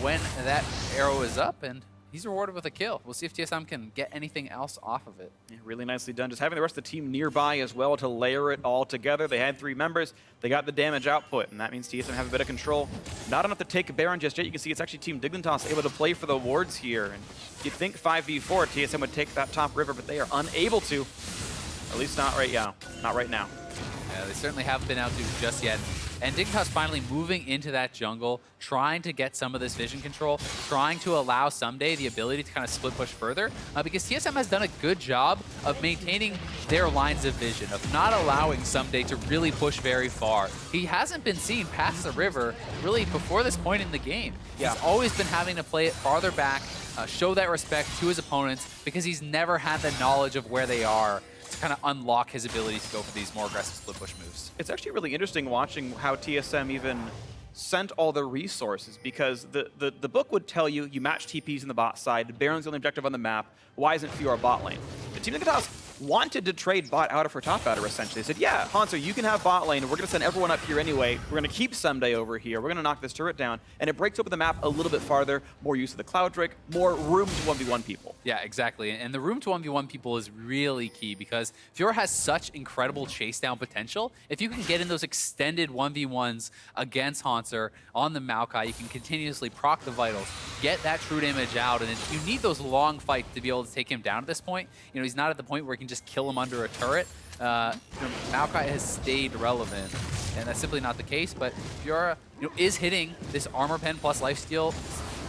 when that arrow is up, and he's rewarded with a kill. We'll see if TSM can get anything else off of it. Yeah, really nicely done. Just having the rest of the team nearby as well to layer it all together. They had 3 members. They got the damage output, and that means TSM have a bit of control. Not enough to take Baron just yet. You can see it's actually Team Dignitas able to play for the wards here. And you'd think 5v4, TSM would take that top river, but they are unable to. At least not right now. Not right now. Yeah, they certainly haven't been able to just yet. And Dignitas finally moving into that jungle, trying to get some of this vision control, trying to allow Someday the ability to kind of split push further, because TSM has done a good job of maintaining their lines of vision, of not allowing Someday to really push very far. He hasn't been seen past the river really before this point in the game. Yeah. He's always been having to play it farther back, show that respect to his opponents, because he's never had the knowledge of where they are to kind of unlock his ability to go for these more aggressive split push moves. It's actually really interesting watching how TSM even sent all their resources, because the book would tell you match TPs in the bot side, Baron's the only objective on the map, why isn't Fiora bot lane? The Team Dignitas wanted to trade bot out of her top outer, essentially. They said, yeah, Hanzo, you can have bot lane, we're going to send everyone up here anyway, we're going to keep Someday over here, we're going to knock this turret down, and it breaks open the map a little bit farther, more use of the Cloud Drake, more room to 1v1 people. Yeah, exactly. And the room to 1v1 people is really key, because Fiora has such incredible chase down potential. If you can get in those extended 1v1s against Haunter on the Maokai, you can continuously proc the vitals, get that true damage out, and you need those long fights to be able to take him down at this point. You know, he's not at the point where he can just kill him under a turret. Maokai has stayed relevant, and that's simply not the case. But Fiora, is hitting this armor pen plus lifesteal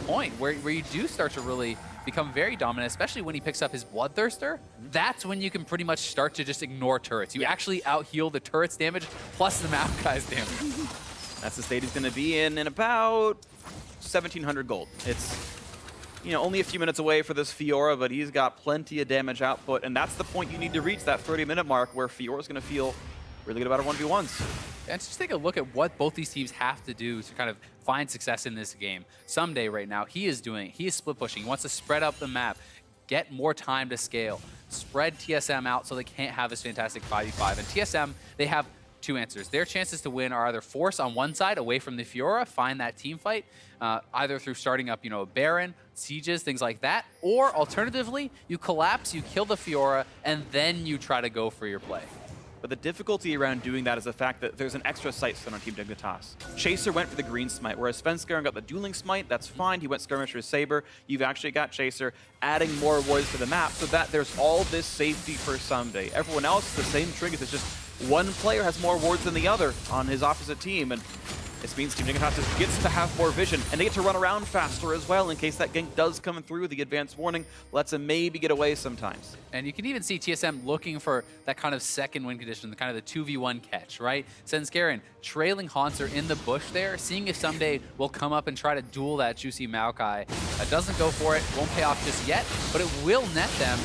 point where you do start to really become very dominant, especially when he picks up his Bloodthirster. That's when you can pretty much start to just ignore turrets. You actually out-heal the turret's damage plus the Maokai's damage. That's the state he's going to be in about 1,700 gold. It's only a few minutes away for this Fiora, but he's got plenty of damage output, and that's the point you need to reach, that 30-minute mark, where Fiora's going to feel really good about her 1v1s. And just take a look at what both these teams have to do to kind of find success in this game. Someday right now, he is split pushing. He wants to spread out the map, get more time to scale, spread TSM out so they can't have this fantastic 5v5. And TSM, they have two answers. Their chances to win are either force on one side away from the Fiora, find that team fight, either through starting up, Baron, sieges, things like that, or alternatively, you collapse, you kill the Fiora, and then you try to go for your play. But the difficulty around doing that is the fact that there's an extra sight stun on Team Dignitas. Chaser went for the green smite, whereas Svenskeren got the dueling smite. That's fine. He went Skirmisher's Saber. You've actually got Chaser adding more wards to the map so that there's all this safety for Someday. Everyone else, the same triggers. It's just one player has more wards than the other on his opposite team, and this means Team Dignitas gets to have more vision, and they get to run around faster as well in case that gank does come through. The advanced warning lets them maybe get away sometimes. And you can even see TSM looking for that kind of second win condition, the kind of the 2v1 catch, right? Svenskeren trailing Haunter in the bush there, seeing if Someday will come up and try to duel that juicy Maokai. Doesn't go for it, won't pay off just yet, but it will net them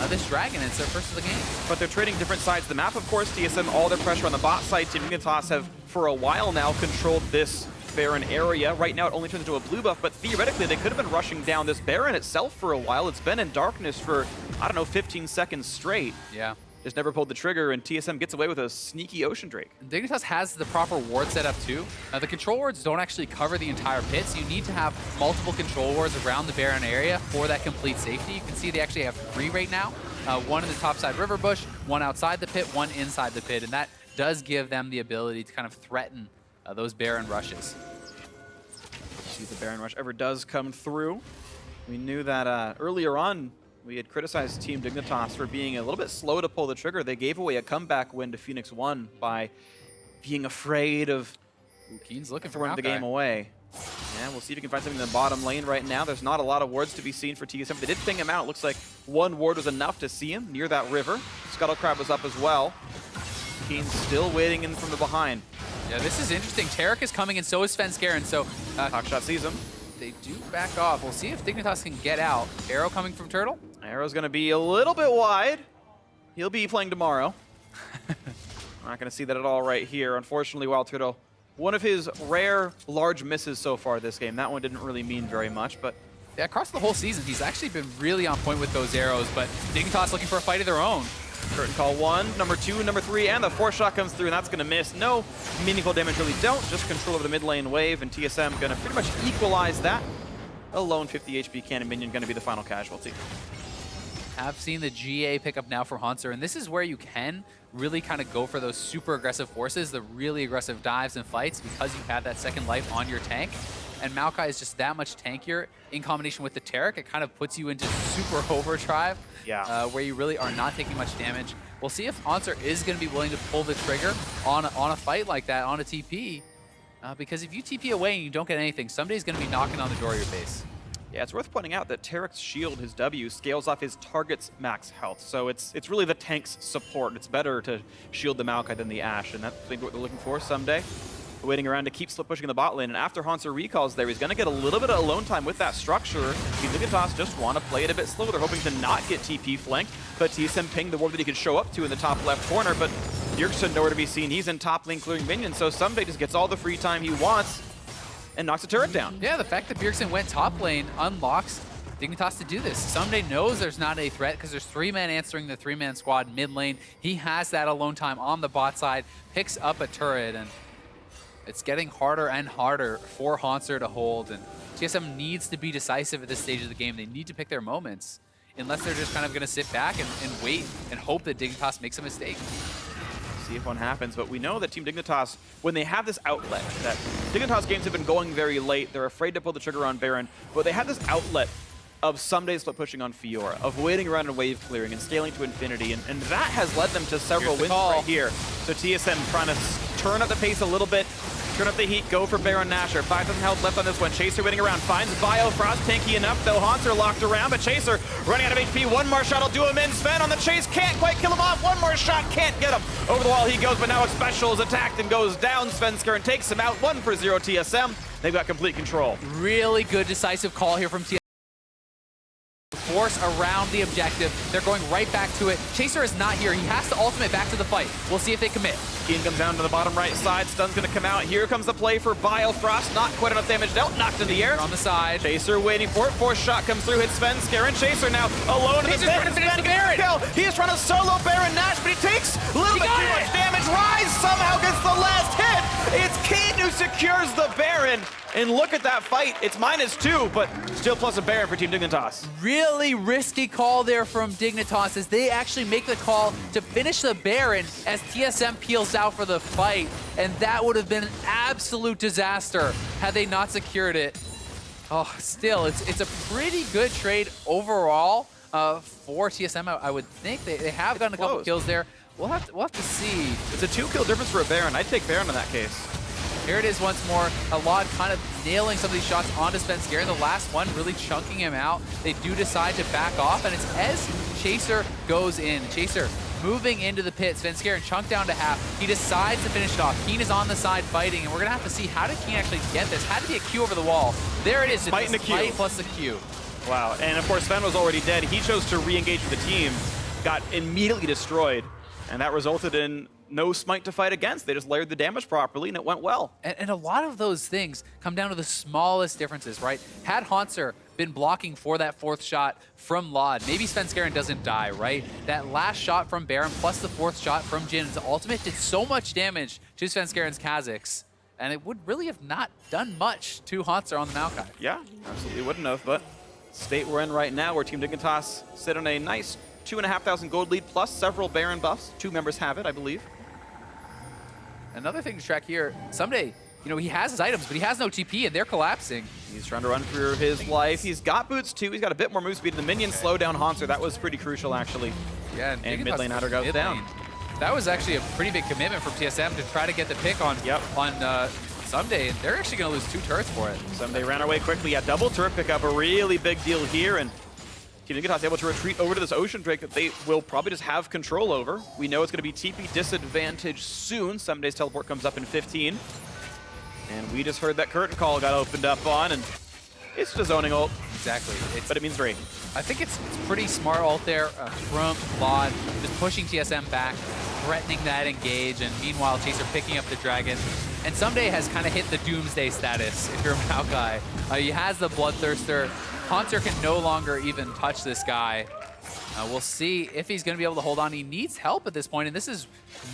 this dragon. It's their first of the game. But they're trading different sides of the map, of course. TSM, all their pressure on the bot side. Team Dignitas have, for a while now, controlled this Baron area. Right now, it only turns into a blue buff, but theoretically, they could have been rushing down this Baron itself for a while. It's been in darkness for, 15 seconds straight. Yeah. Just never pulled the trigger, and TSM gets away with a sneaky Ocean Drake. Dignitas has the proper ward setup too. The control wards don't actually cover the entire pit, so you need to have multiple control wards around the Baron area for that complete safety. You can see they actually have 3 right now. One in the topside river bush, one outside the pit, one inside the pit, and that does give them the ability to kind of threaten those Baron rushes. See if the Baron rush ever does come through. We knew that earlier on, we had criticized Team Dignitas for being a little bit slow to pull the trigger. They gave away a comeback win to Phoenix 1 by being afraid of Keen's looking for throwing the game away. Yeah, we'll see if he can find something in the bottom lane right now. There's not a lot of wards to be seen for TSM. They did ping him out. It looks like one ward was enough to see him near that river. Scuttle Crab was up as well. Keen's still waiting in from the behind. Yeah, this is interesting. Tarek is coming and so is Svenskeren, so Hawkshot sees him. they do back off. We'll see if Dignitas can get out. Arrow coming from Turtle. Arrow's going to be a little bit wide. He'll be playing tomorrow. Not going to see that at all right here. Unfortunately, Wild Turtle, one of his rare large misses so far this game. That one didn't really mean very much, but yeah, across the whole season, he's actually been really on point with those arrows, but Dignitas looking for a fight of their own. Curtain call 1, number 2, number 3, and the 4 shot comes through, and that's going to miss. No meaningful damage really don't, just control over the mid lane wave, and TSM going to pretty much equalize that. A lone 50 HP cannon minion going to be the final casualty. I've seen the GA pick up now for Haunter, and this is where you can really kind of go for those super aggressive forces, the really aggressive dives and fights, because you have that second life on your tank. And Maokai is just that much tankier in combination with the Tarek. It kind of puts you into super overdrive, yeah. Where you really are not taking much damage. We'll see if Answer is going to be willing to pull the trigger on a fight like that, on a TP. Because if you TP away and you don't get anything, somebody's going to be knocking on the door of your base. Yeah, it's worth pointing out that Tarek's shield, his W, scales off his target's max health. So it's really the tank's support. It's better to shield the Maokai than the Ashe, and that's I think what they're looking for someday. Waiting around to keep split pushing in the bot lane, and after Hanser recalls there, he's going to get a little bit of alone time with that structure. Team Dignitas just want to play it a bit slow. They're hoping to not get TP flanked, but TSM pinged the ward that he could show up to in the top left corner, but Bjergsen nowhere to be seen. He's in top lane clearing minions, so Someday just gets all the free time he wants and knocks a turret down. Yeah, the fact that Bjergsen went top lane unlocks Dignitas to do this. Someday knows there's not a threat because there's 3 men answering the 3-man squad mid lane. He has that alone time on the bot side, picks up a turret, and it's getting harder and harder for Hanser to hold, and TSM needs to be decisive at this stage of the game. They need to pick their moments, unless they're just kind of going to sit back and wait and hope that Dignitas makes a mistake. See if one happens, but we know that Team Dignitas, when they have this outlet, that Dignitas games have been going very late, they're afraid to pull the trigger on Baron, but they have this outlet of someday split pushing on Fiora, of waiting around and wave clearing and scaling to infinity, and that has led them to several wins right here. So TSM trying to turn up the pace a little bit, turn up the heat, go for Baron Nashor. 5,000 health left on this one. Chaser waiting around, finds Biofrost, tanky enough though. Hanser locked around, but Chaser running out of HP. One more shot will do him in. Sven on the chase, can't quite kill him off. One more shot, can't get him. Over the wall he goes, but now Special is attacked and goes down. Svenskeren takes him out. 1-0 TSM. They've got complete control. Really good decisive call here from TSM. Force around the objective. They're going right back to it. Chaser is not here. He has to ultimate back to the fight. We'll see if they commit. Keen comes down to the bottom right side. Stun's going to come out. Here comes the play for Biofrost. Not quite enough damage dealt. Knocked in the air. On the side. Chaser waiting for it. Fourth shot comes through. Hits Svenskeren. Chaser now alone in the trying to finish the Baron. Kill. He's trying to solo Baron Nash, but he takes a little bit too much damage. Rise somehow gets the last hit. It's Keen who secures the Baron. And look at that fight. It's -2, but still plus a Baron for Team Dignitas. Really risky call there from Dignitas as they actually make the call to finish the Baron as TSM peels out for the fight. And that would have been an absolute disaster had they not secured it. Oh, still, it's a pretty good trade overall for TSM. I would think they have gotten a couple kills there. We'll have to see. It's a 2-kill difference for a Baron. I'd take Baron in that case. Here it is once more. Alad kind of nailing some of these shots onto Svenskeren. The last one really chunking him out. They do decide to back off, and it's as Chaser goes in. Chaser moving into the pit. Svenskeren chunked down to half. He decides to finish it off. Keen is on the side fighting, and we're going to have to see how did Keen actually get this. Had to be a Q over the wall. There it is. Smite and a Q. Smite plus the Q. Wow, and of course Sven was already dead. He chose to re-engage with the team, got immediately destroyed, and that resulted in no smite to fight against. They just layered the damage properly, and it went well. And a lot of those things come down to the smallest differences, right? Had Hanser been blocking for that 4th shot from Lod, maybe Svenskeren doesn't die, right? That last shot from Baron plus the 4th shot from Jin's ultimate did so much damage to Svenskeren's Kha'Zix, and it would really have not done much to Hanser on the Maokai. Yeah, absolutely wouldn't have, but state we're in right now where Team Dignitas sit on a nice 2,500 gold lead plus several Baron buffs. 2 members have it, I believe. Another thing to track here, Someday, you know, he has his items, but he has no TP, and they're collapsing. He's trying to run for his life. He's got boots too. He's got a bit more move speed. The minions slow down Hanser. That was pretty crucial, actually. Yeah, and mid lane outer goes down. That was actually a pretty big commitment from TSM to try to get the pick on Someday, and they're actually going to lose 2 turrets for it. Someday ran away quickly. Yeah, double turret pickup, a really big deal here, and Team Dignitas able to retreat over to this Ocean Drake that they will probably just have control over. We know it's going to be TP disadvantage soon. Someday's teleport comes up in 15. And we just heard that curtain call got opened up on, and it's just zoning ult. Exactly. But it means rain. I think it's pretty smart ult there from Lod, just pushing TSM back, threatening that engage, and meanwhile Chaser picking up the dragon. And Someday has kind of hit the doomsday status if you're Maokai. He has the Bloodthirster. Hanser can no longer even touch this guy. We'll see if he's going to be able to hold on. He needs help at this point, and this is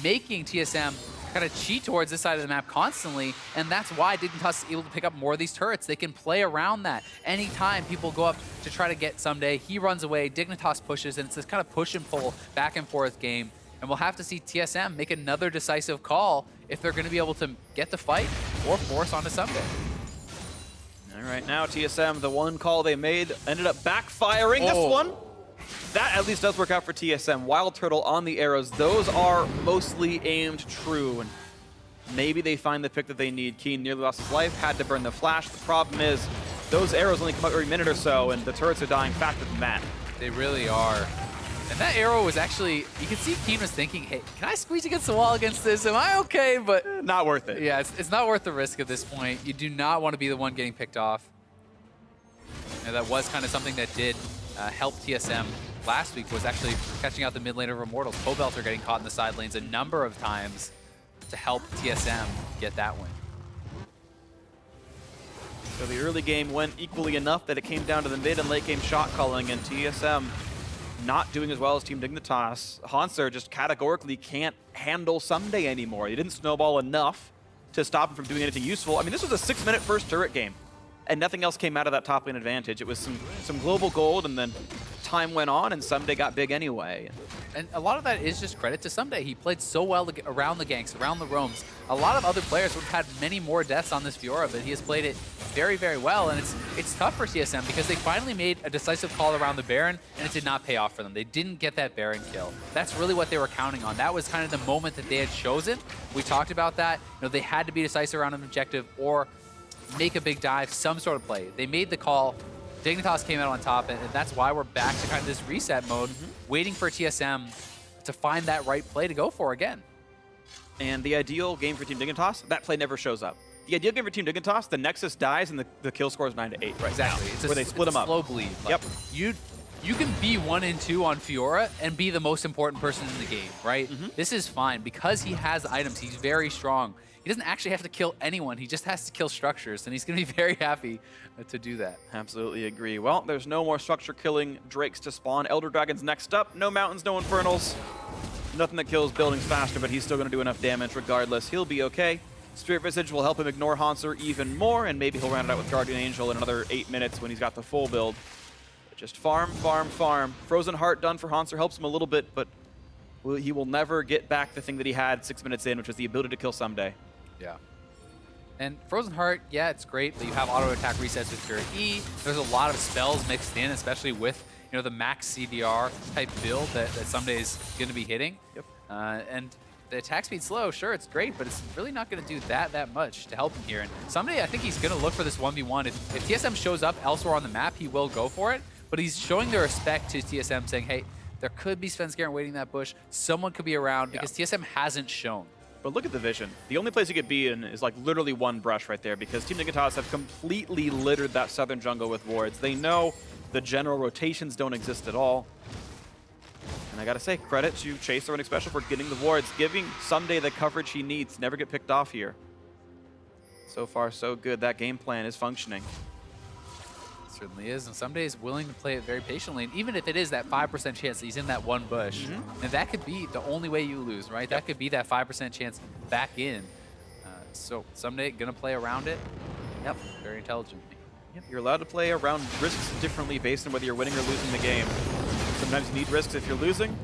making TSM kind of cheat towards this side of the map constantly, and that's why Dignitas is able to pick up more of these turrets. They can play around that. Anytime people go up to try to get Someday, he runs away, Dignitas pushes, and it's this kind of push and pull back and forth game. And we'll have to see TSM make another decisive call if they're going to be able to get the fight or force onto Someday. All right, now TSM, the one call they made ended up backfiring. This one That at least does work out for TSM. Wild Turtle on the arrows. Those are mostly aimed true. And maybe they find the pick that they need. Keen nearly lost his life, had to burn the flash. The problem is those arrows only come out every minute or so, and the turrets are dying faster than that. They really are. And that arrow was actually, you can see Keen was thinking, hey, can I squeeze against the wall against this? Am I okay? But Not worth it. yeah, it's not worth the risk at this point. You do not want to be the one getting picked off. And that was kind of something that did help TSM last week, was actually catching out the mid laner of Immortals. Pobelter getting caught in the side lanes a number of times to help TSM get that win. So the early game went equally enough that it came down to the mid and late game shot calling, and TSM not doing as well as Team Dignitas. Hanser just categorically can't handle Someday anymore. He didn't snowball enough to stop him from doing anything useful. I mean, this was a 6-minute first turret game, and nothing else came out of that top lane advantage. It was some global gold, and then time went on, and Someday got big anyway. And a lot of that is just credit to Someday. He played so well around the ganks, around the roams. A lot of other players would have had many more deaths on this Fiora, but he has played it very, very well. And it's tough for TSM because they finally made a decisive call around the Baron, and it did not pay off for them. They didn't get that Baron kill. That's really what they were counting on. That was kind of the moment that they had chosen. We talked about that. You know, they had to be decisive around an objective or make a big dive, some sort of play. They made the call. Dignitas came out on top, and that's why we're back to kind of this reset mode, waiting for TSM to find that right play to go for again. And the ideal game for Team Dignitas, that play never shows up. The ideal game for Team Dignitas, the Nexus dies and the kill score is 9-8 right Exactly. now, It's where they split them up. Slow bleed. Like, Yep. You can be 1 and 2 on Fiora and be the most important person in the game, right? This is fine because he has items. He's very strong. He doesn't actually have to kill anyone. He just has to kill structures, and he's going to be very happy to do that. Absolutely agree. Well, there's no more structure killing Drakes to spawn. Elder Dragon's next up. No mountains, no infernals. Nothing that kills buildings faster, but he's still going to do enough damage regardless. He'll be okay. Spirit Visage will help him ignore Hanser even more, and maybe he'll round it out with Guardian Angel in another 8 minutes when he's got the full build. But just farm, farm, farm. Frozen Heart done for Hanser helps him a little bit, but he will never get back the thing that he had 6 minutes in, which was the ability to kill Someday. Yeah. And Frozen Heart, yeah, it's great, but you have auto attack resets with your E. There's a lot of spells mixed in, especially with, you know, the max CDR type build that Someday's going to be hitting. Yep. And the attack speed's slow, sure, it's great, but it's really not going to do that much to help him here. And Someday, I think he's going to look for this 1v1. If TSM shows up elsewhere on the map, he will go for it, but he's showing the respect to TSM, saying, hey, there could be Svenskeren waiting that bush. Someone could be around because TSM hasn't shown. But look at the vision. The only place you could be in is like literally one brush right there, because Team Dignitas have completely littered that southern jungle with wards. They know the general rotations don't exist at all. And I gotta say, credit to Chaser running special for getting the wards, giving Someday the coverage he needs. Never get picked off here. So far, so good. That game plan is functioning. Certainly is, and Someday is willing to play it very patiently. And even if it is that 5% chance that he's in that one bush, and that could be the only way you lose, right? That could be that 5% chance back in. So Someday gonna play around it. Yep. Very intelligently. Yep. You're allowed to play around risks differently based on whether you're winning or losing the game. Sometimes you need risks if you're losing,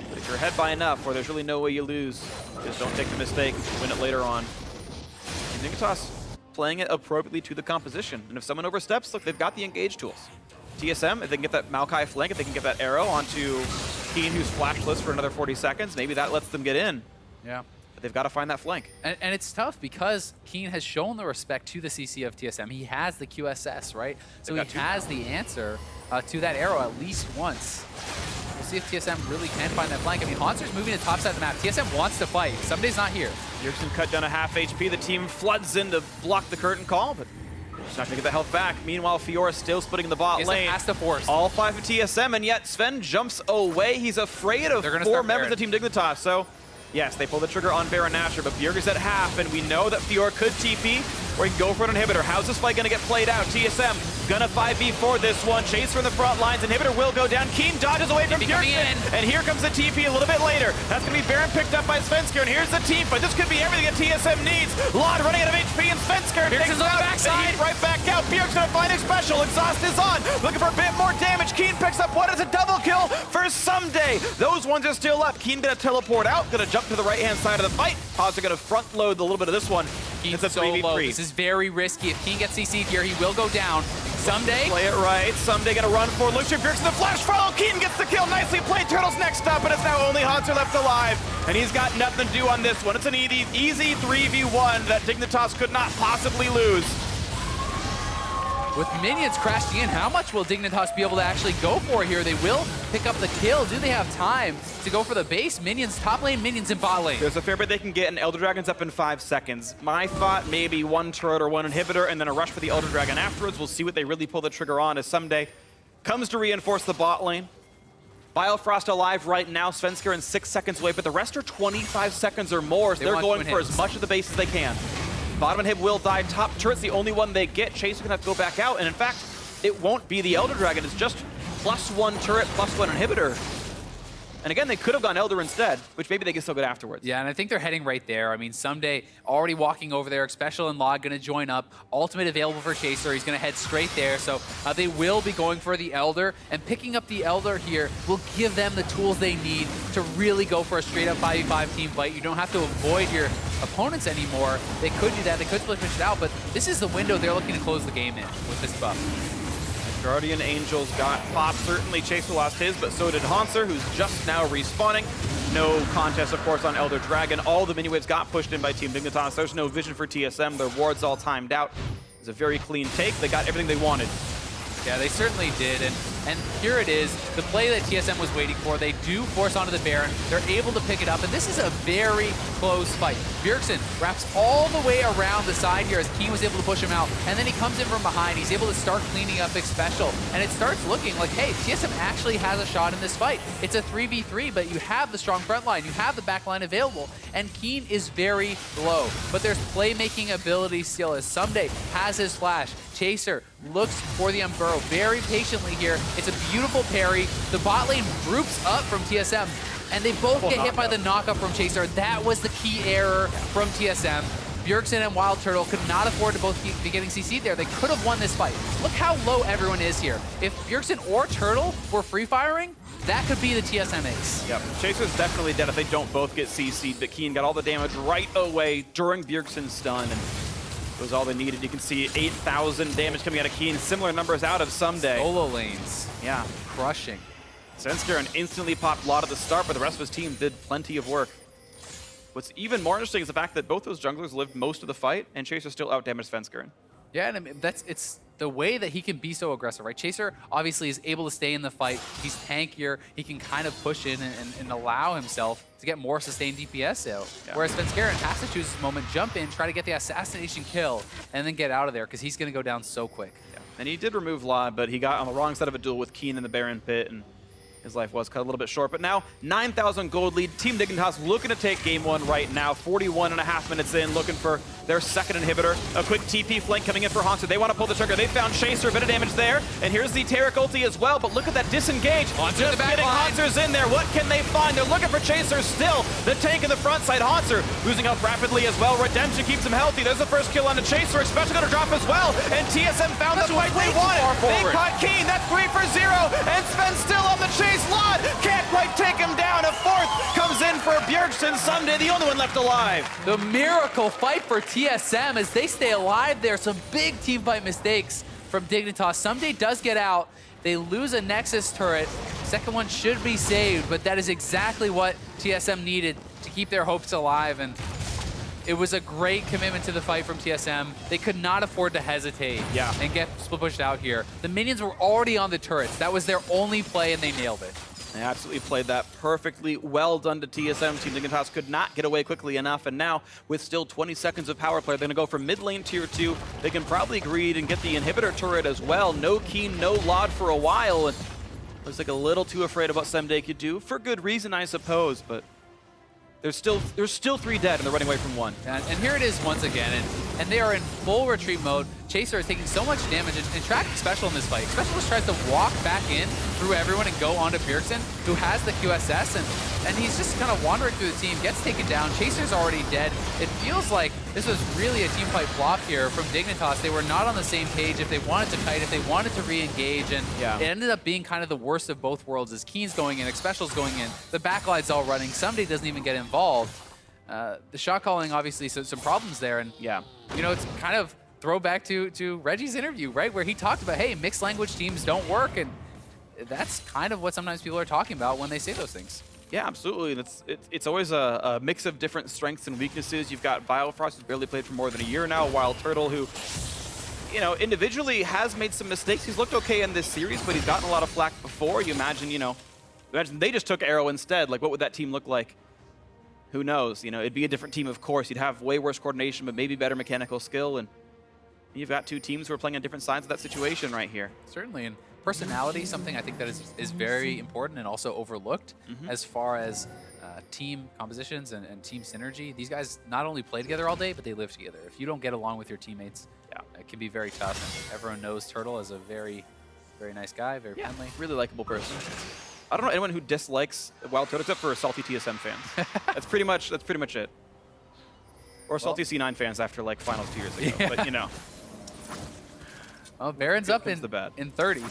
but if you're ahead by enough, or there's really no way you lose, just don't take the mistake, win it later on. And Dignitas playing it appropriately to the composition. And if someone oversteps, look, they've got the engage tools. TSM, if they can get that Maokai flank, if they can get that arrow onto Keen, who's flashless for another 40 seconds, maybe that lets them get in. Yeah. But they've got to find that flank. And it's tough because Keen has shown the respect to the CC of TSM. He has the QSS, right? So he has the answer to that arrow at least once. We'll see if TSM really can find that flank. I mean, Hanser's moving to top side of the map. TSM wants to fight. Somebody's not here. Yerksen cut down a half HP. The team floods in to block the curtain call, but he's not going to get the health back. Meanwhile, Fiora still splitting the bot lane. Has to force. All 5 of TSM, and yet Sven jumps away. He's afraid of 4 members of Team Dignitas. So, yes, they pull the trigger on Baron Nashor, but Bjerg's at half, and we know that Fiora could TP, or he can go for an inhibitor. How's this fight going to get played out? TSM gonna 5v4 this one. Chase from the front lines. Inhibitor will go down. Keen dodges away from Bjergsen, and here comes the TP a little bit later. That's going to be Baron picked up by Svenskeren. Here's the team fight. This could be everything that TSM needs. Lod running out of HP, and Svenskeren takes on the backside. Right back out. Bjerg's going to find a special. Exhaust is on. Looking for a bit more damage. Keen picks up what is a double kill for Someday. Those ones are still up. Keen going to teleport out. Going to jump to the right-hand side of the fight. Pods are going to front load a little bit of this one. Keen's it's a so 3v3. low. This is very risky. If Keen gets CC'd here, he will go down. Someday. Play it right. Someday gonna run for Lucian Bjergsen. The flash follow. Keaton gets the kill. Nicely played. Turtles next up, and it's now only Hunter left alive. And he's got nothing to do on this one. It's an easy 3v1 that Dignitas could not possibly lose. With minions crashing in, how much will Dignitas be able to actually go for here? They will pick up the kill. Do they have time to go for the base? Minions top lane, minions in bot lane. There's a fair bit they can get, and Elder Dragon's up in 5 seconds. My thought, maybe one turret or one inhibitor, and then a rush for the Elder Dragon afterwards. We'll see what they really pull the trigger on as Someday comes to reinforce the bot lane. Biofrost alive right now. Svenskeren 6 seconds away, but the rest are 25 seconds or more, so they're going for as much of the base as they can. Bottom inhib will die. Top turret's the only one they get. Chaser gonna have to go back out, and in fact, it won't be the Elder Dragon. It's just +1 turret, +1 inhibitor. And again, they could have gone Elder instead, which maybe they can still get afterwards. Yeah, and I think they're heading right there. I mean, Someday already walking over there. Special and Log gonna join up. Ultimate available for Chaser. He's gonna head straight there. So they will be going for the Elder, and picking up the Elder here will give them the tools they need to really go for a straight up 5v5 team fight. You don't have to avoid your opponents anymore. They could do that. They could split push it out, but this is the window they're looking to close the game in with this buff. Guardian Angels got popped. Certainly Chaser lost his, but so did Hanser, who's just now respawning. No contest, of course, on Elder Dragon. All the mini waves got pushed in by Team Dignitas. There's no vision for TSM. Their wards all timed out. It's a very clean take. They got everything they wanted. Yeah, they certainly did, and here it is, the play that TSM was waiting for. They do force onto the Baron. They're able to pick it up, and this is a very close fight. Bjergsen wraps all the way around the side here as Keen was able to push him out, and then he comes in from behind. He's able to start cleaning up Big Special, and it starts looking like, hey, TSM actually has a shot in this fight. It's a 3v3, but you have the strong front line, you have the back line available, and Keen is very low. But there's playmaking ability still as Someday has his flash. Chaser looks for the Umburo very patiently here. It's a beautiful parry. The bot lane groups up from TSM, and they both get hit by the knockup from Chaser. That was the key error from TSM. Bjergsen and Wild Turtle could not afford to both be getting CC'd there. They could have won this fight. Look how low everyone is here. If Bjergsen or Turtle were free firing, that could be the TSM ace. Yep, Chaser's definitely dead if they don't both get CC'd, but Keen got all the damage right away during Bjergsen's stun, and it was all they needed. You can see 8,000 damage coming out of Keen. Similar numbers out of Someday. Solo lanes. Yeah. Crushing. Svenskeren instantly popped Lot at the start, but the rest of his team did plenty of work. What's even more interesting is the fact that both those junglers lived most of the fight, and Chaser still outdamaged Svenskeren. Yeah, and I mean, it's the way that he can be so aggressive, right? Chaser obviously is able to stay in the fight. He's tankier. He can kind of push in and allow himself to get more sustained DPS out. Yeah. Whereas Svenskeren has to choose this moment, jump in, try to get the assassination kill, and then get out of there because he's going to go down so quick. Yeah. And he did remove Lod, but he got on the wrong side of a duel with Keen in the Baron Pit, and his life was cut a little bit short. But now, 9,000 gold lead. Team Dignitas looking to take game one right now. 41.5 minutes in, looking for their second inhibitor. A quick TP flank coming in for Hanser. They want to pull the trigger. They found Chaser, a bit of damage there. And here's the Taric ulti as well, but look at that disengage. Hanser the back line. Hanser's in there. What can they find? They're looking for Chaser still. The tank in the front side. Hanser losing health rapidly as well. Redemption keeps him healthy. There's the first kill on the Chaser. Especially going to drop as well. And TSM found the fight they wanted. They caught Keen. That's 3 for 0. And Sven still on the chase. Lod can't quite take him down. A fourth comes in for Bjergsen. Someday the only one left alive. The miracle fight for TSM as they stay alive there. Some big team fight mistakes from Dignitas. Someday does get out. They lose a Nexus turret. Second one should be saved, but that is exactly what TSM needed to keep their hopes alive. And it was a great commitment to the fight from TSM. They could not afford to hesitate and get split pushed out here. The minions were already on the turrets. That was their only play, and they nailed it. They absolutely played that perfectly. Well done to TSM. Team Dignitas could not get away quickly enough, and now, with still 20 seconds of power play, they're going to go for mid lane tier 2. They can probably greed and get the inhibitor turret as well. No Keen, no Lod for a while, and looks like a little too afraid of what Someday could do. For good reason, I suppose, but there's still 3 dead, and they're running away from 1. And here it is once again, and they are in full retreat mode. Chaser is taking so much damage, and tracking Special in this fight. Special just tries to walk back in through everyone and go onto Bjergsen, who has the QSS, and he's just kind of wandering through the team, gets taken down. Chaser's already dead. It feels like this was really a team fight flop here from Dignitas. They were not on the same page if they wanted to kite, if they wanted to re-engage, and it ended up being kind of the worst of both worlds as Keen's going in, Special's going in, the backline's all running, Someday doesn't even get involved. The shot calling, obviously, so some problems there, and you know, it's kind of throw back to Reggie's interview, right, where he talked about, hey, mixed language teams don't work, and that's kind of what sometimes people are talking about when they say those things. Yeah, absolutely. It's always a mix of different strengths and weaknesses. You've got Biofrost, who's barely played for more than a year now, Wild Turtle, who, you know, individually has made some mistakes. He's looked okay in this series, but he's gotten a lot of flack before. You imagine, you know, imagine they just took Arrow instead. Like, what would that team look like? Who knows? You know, it'd be a different team, of course. You'd have way worse coordination, but maybe better mechanical skill. And you've got two teams who are playing on different sides of that situation right here. Certainly, and personality, something I think that is very important and also overlooked as far as team compositions and team synergy. These guys not only play together all day, but they live together. If you don't get along with your teammates, it can be very tough. And everyone knows Turtle as a very, very nice guy, very friendly. Really likable person. I don't know anyone who dislikes Wild Turtle except for salty TSM fans. That's pretty much it. Or salty C9 fans after like finals 2 years ago. But you know. Well, Baron's up in 30.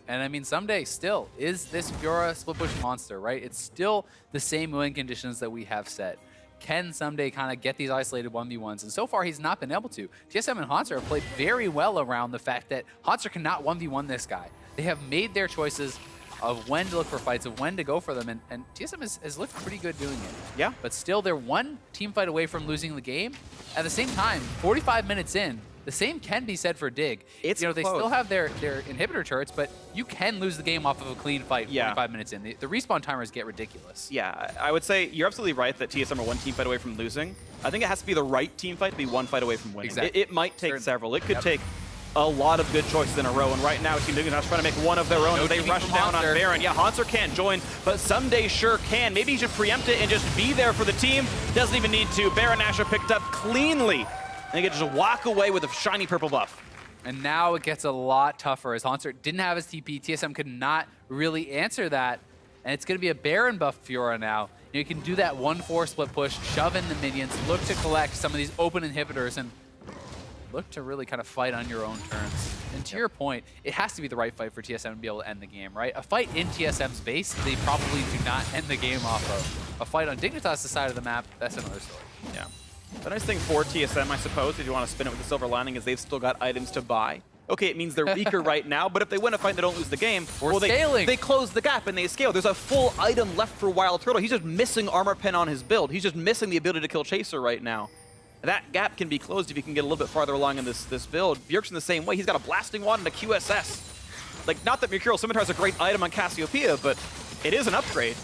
And I mean, someday still, is this Fiora split push monster, right? It's still the same win conditions that we have set. Can someday kind of get these isolated 1v1s? And so far, he's not been able to. TSM and Haunter have played very well around the fact that Haunter cannot 1v1 this guy. They have made their choices of when to look for fights, of when to go for them, and TSM has looked pretty good doing it. Yeah. But still, they're one team fight away from losing the game. At the same time, 45 minutes in, the same can be said for Dig. It's they close. still have their inhibitor turrets, but you can lose the game off of a clean fight 45 minutes in. The respawn timers get ridiculous. Yeah, I would say you're absolutely right that TSM are one team fight away from losing. I think it has to be the right team fight to be one fight away from winning. Exactly. It might take several. It could take a lot of good choices in a row, and right now Team Dignitas trying to make one of their own as they rush down on Baron. Yeah, Haunter can't join, but someday sure can. Maybe he should preempt it and just be there for the team. Doesn't even need to. Baron Nashor picked up cleanly. And he can just walk away with a shiny purple buff. And now it gets a lot tougher as Haunter didn't have his TP. TSM could not really answer that. And it's going to be a Baron buff Fiora now. You can do that 1-4 split push, shove in the minions, look to collect some of these open inhibitors, and look to really kind of fight on your own terms. And to your point, it has to be the right fight for TSM to be able to end the game, right? A fight in TSM's base, they probably do not end the game off of. A fight on Dignitas' side of the map, that's another story. Yeah. The nice thing for TSM, I suppose, if you want to spin it with the silver lining, is they've still got items to buy. Okay, it means they're weaker right now, but if they win a fight, they don't lose the game. Or scaling. They close the gap and they scale. There's a full item left for Wild Turtle. He's just missing armor pen on his build. He's just missing the ability to kill Chaser right now. That gap can be closed if you can get a little bit farther along in this build. Bjergsen the same way. He's got a Blasting Wand and a QSS. Like, not that Mercurial Scimitar is a great item on Cassiopeia, but it is an upgrade.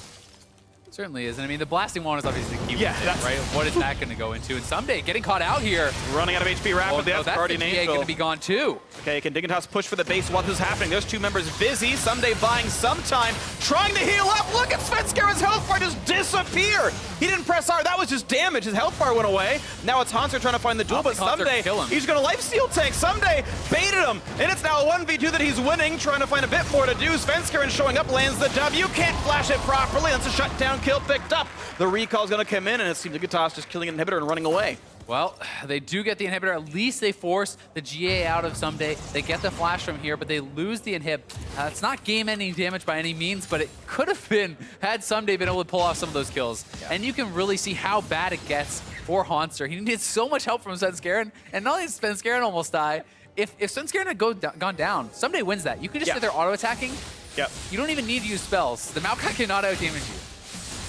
Certainly is. And I mean, the Blasting Wand is obviously the key, right? That's What is that going to go into? And someday, getting caught out here. Running out of HP rapidly. That's Guardian Angel going to be gone too. Okay, can Dignitas push for the base while this is happening? Those two members busy. Someday buying some time, trying to heal up. Look at Svenskera's health bar just disappear. He didn't press R. That was just damage. His health bar went away. Now it's Haunter trying to find the duel, but someday he's going to lifesteal tank. Someday baited him, and it's now a 1v2 that he's winning, trying to find a bit more to do. Svenskeren showing up, lands the W. Can't flash it properly. That's a shutdown kill picked up. The recall's going to come in, and it seems Dignitas just killing an inhibitor and running away. Well, they do get the inhibitor. At least they force the GA out of Someday. They get the flash from here, but they lose the inhib. It's not game-ending damage by any means, but it could have been had Someday been able to pull off some of those kills. Yeah. And you can really see how bad it gets for Haunter. He needed so much help from Svenskeren, and not only did Svenskeren almost die, if Svenskeren had gone down, Someday wins that. You can just sit there auto-attacking. Yep. You don't even need to use spells. The Maokai cannot out-damage you.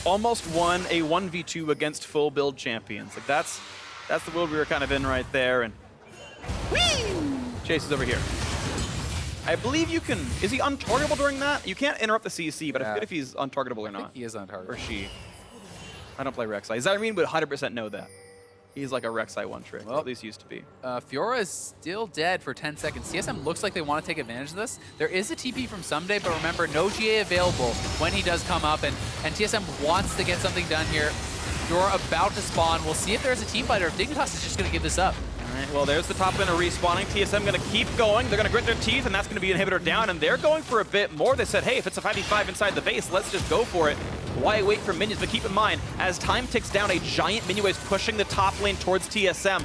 Almost won a 1v2 against full build champions. Like that's the build we were kind of in right there. And whee! Chase is over here. I believe you can. Is he untargetable during that? You can't interrupt the CC, but I forget if he's untargetable or not. I think he is untargetable. Or she. I don't play Rek'Sai. Zareen would 100% know that. He's like a Rek'Sai one trick. Well, at least used to be. Fiora is still dead for 10 seconds. TSM looks like they want to take advantage of this. There is a TP from Someday, but remember, no GA available when he does come up, and TSM wants to get something done here. Fiora about to spawn. We'll see if there's a team fight or if Dignitas is just going to give this up. All right, well, there's the top laner respawning. TSM going to keep going. They're going to grit their teeth, and that's going to be inhibitor down, and they're going for a bit more. They said, hey, if it's a 5v5 inside the base, let's just go for it. Why wait for minions? But keep in mind, as time ticks down, a giant minion wave is pushing the top lane towards TSM.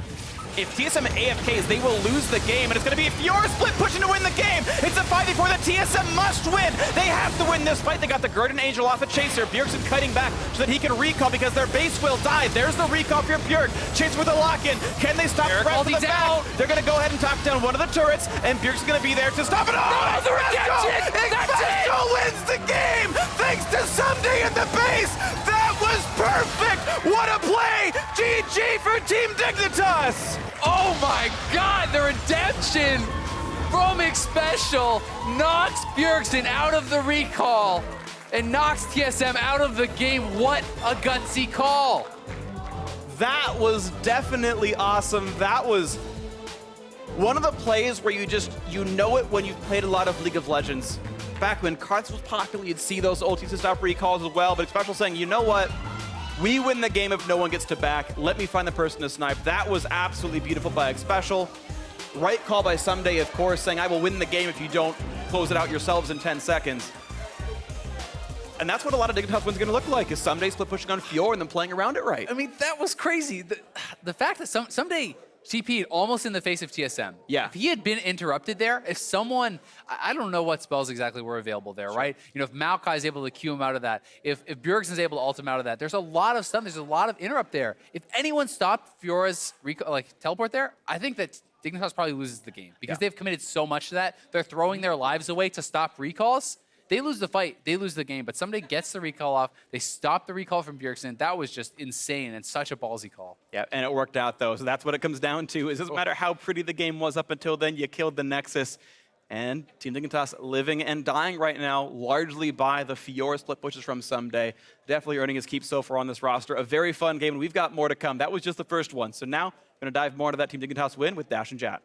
If TSM AFKs, they will lose the game, and it's going to be Fiora split pushing to win the game. It's a 5v4 that TSM must win. They have to win this fight. They got the Guardian Angel off a Chaser. Bjergsen cutting back so that he can recall because their base will die. There's the recall for Bjerg. Chaser with a lock-in. Can they stop Red from the back? They're going to go ahead and top down one of the turrets, and Bjergsen's going to be there to stop it. Oh, the rejection! Expesto wins the game thanks to Someday in the base. That was perfect. What a play. GG for Team Dignitas. Oh my god, the redemption from Xpecial knocks Bjergsen out of the recall and knocks TSM out of the game. What a gutsy call. That was definitely awesome. That was one of the plays where you know it when you've played a lot of League of Legends. Back when Cards was popular, you'd see those ultis to stop recalls as well, but Xpecial saying, you know what? We win the game if no one gets to back. Let me find the person to snipe. That was absolutely beautiful by Xpecial. Right call by Someday, of course, saying, I will win the game if you don't close it out yourselves in 10 seconds. And that's what a lot of Dignitas wins are going to look like, is Someday split pushing on Fiora and then playing around it right. I mean, that was crazy. The fact that Someday TP'd almost in the face of TSM. Yeah. If he had been interrupted there, if someone, I don't know what spells exactly were available there, right? You know, if Maokai is able to Q him out of that, if Bjergsen's able to ult him out of that, there's a lot of stuff, there's a lot of interrupt there. If anyone stopped Fiora's teleport there, I think that Dignitas probably loses the game because they've committed so much to that. They're throwing their lives away to stop recalls. They lose the fight, they lose the game, but somebody gets the recall off. They stop the recall from Bjergsen. That was just insane and such a ballsy call. Yeah, and it worked out though. So that's what it comes down to. It doesn't matter how pretty the game was up until then. You killed the Nexus. And Team Dignitas living and dying right now, largely by the Fiora split pushes from Someday. Definitely earning his keep so far on this roster. A very fun game, and we've got more to come. That was just the first one. So now we're going to dive more into that Team Dignitas win with Dash and Jat.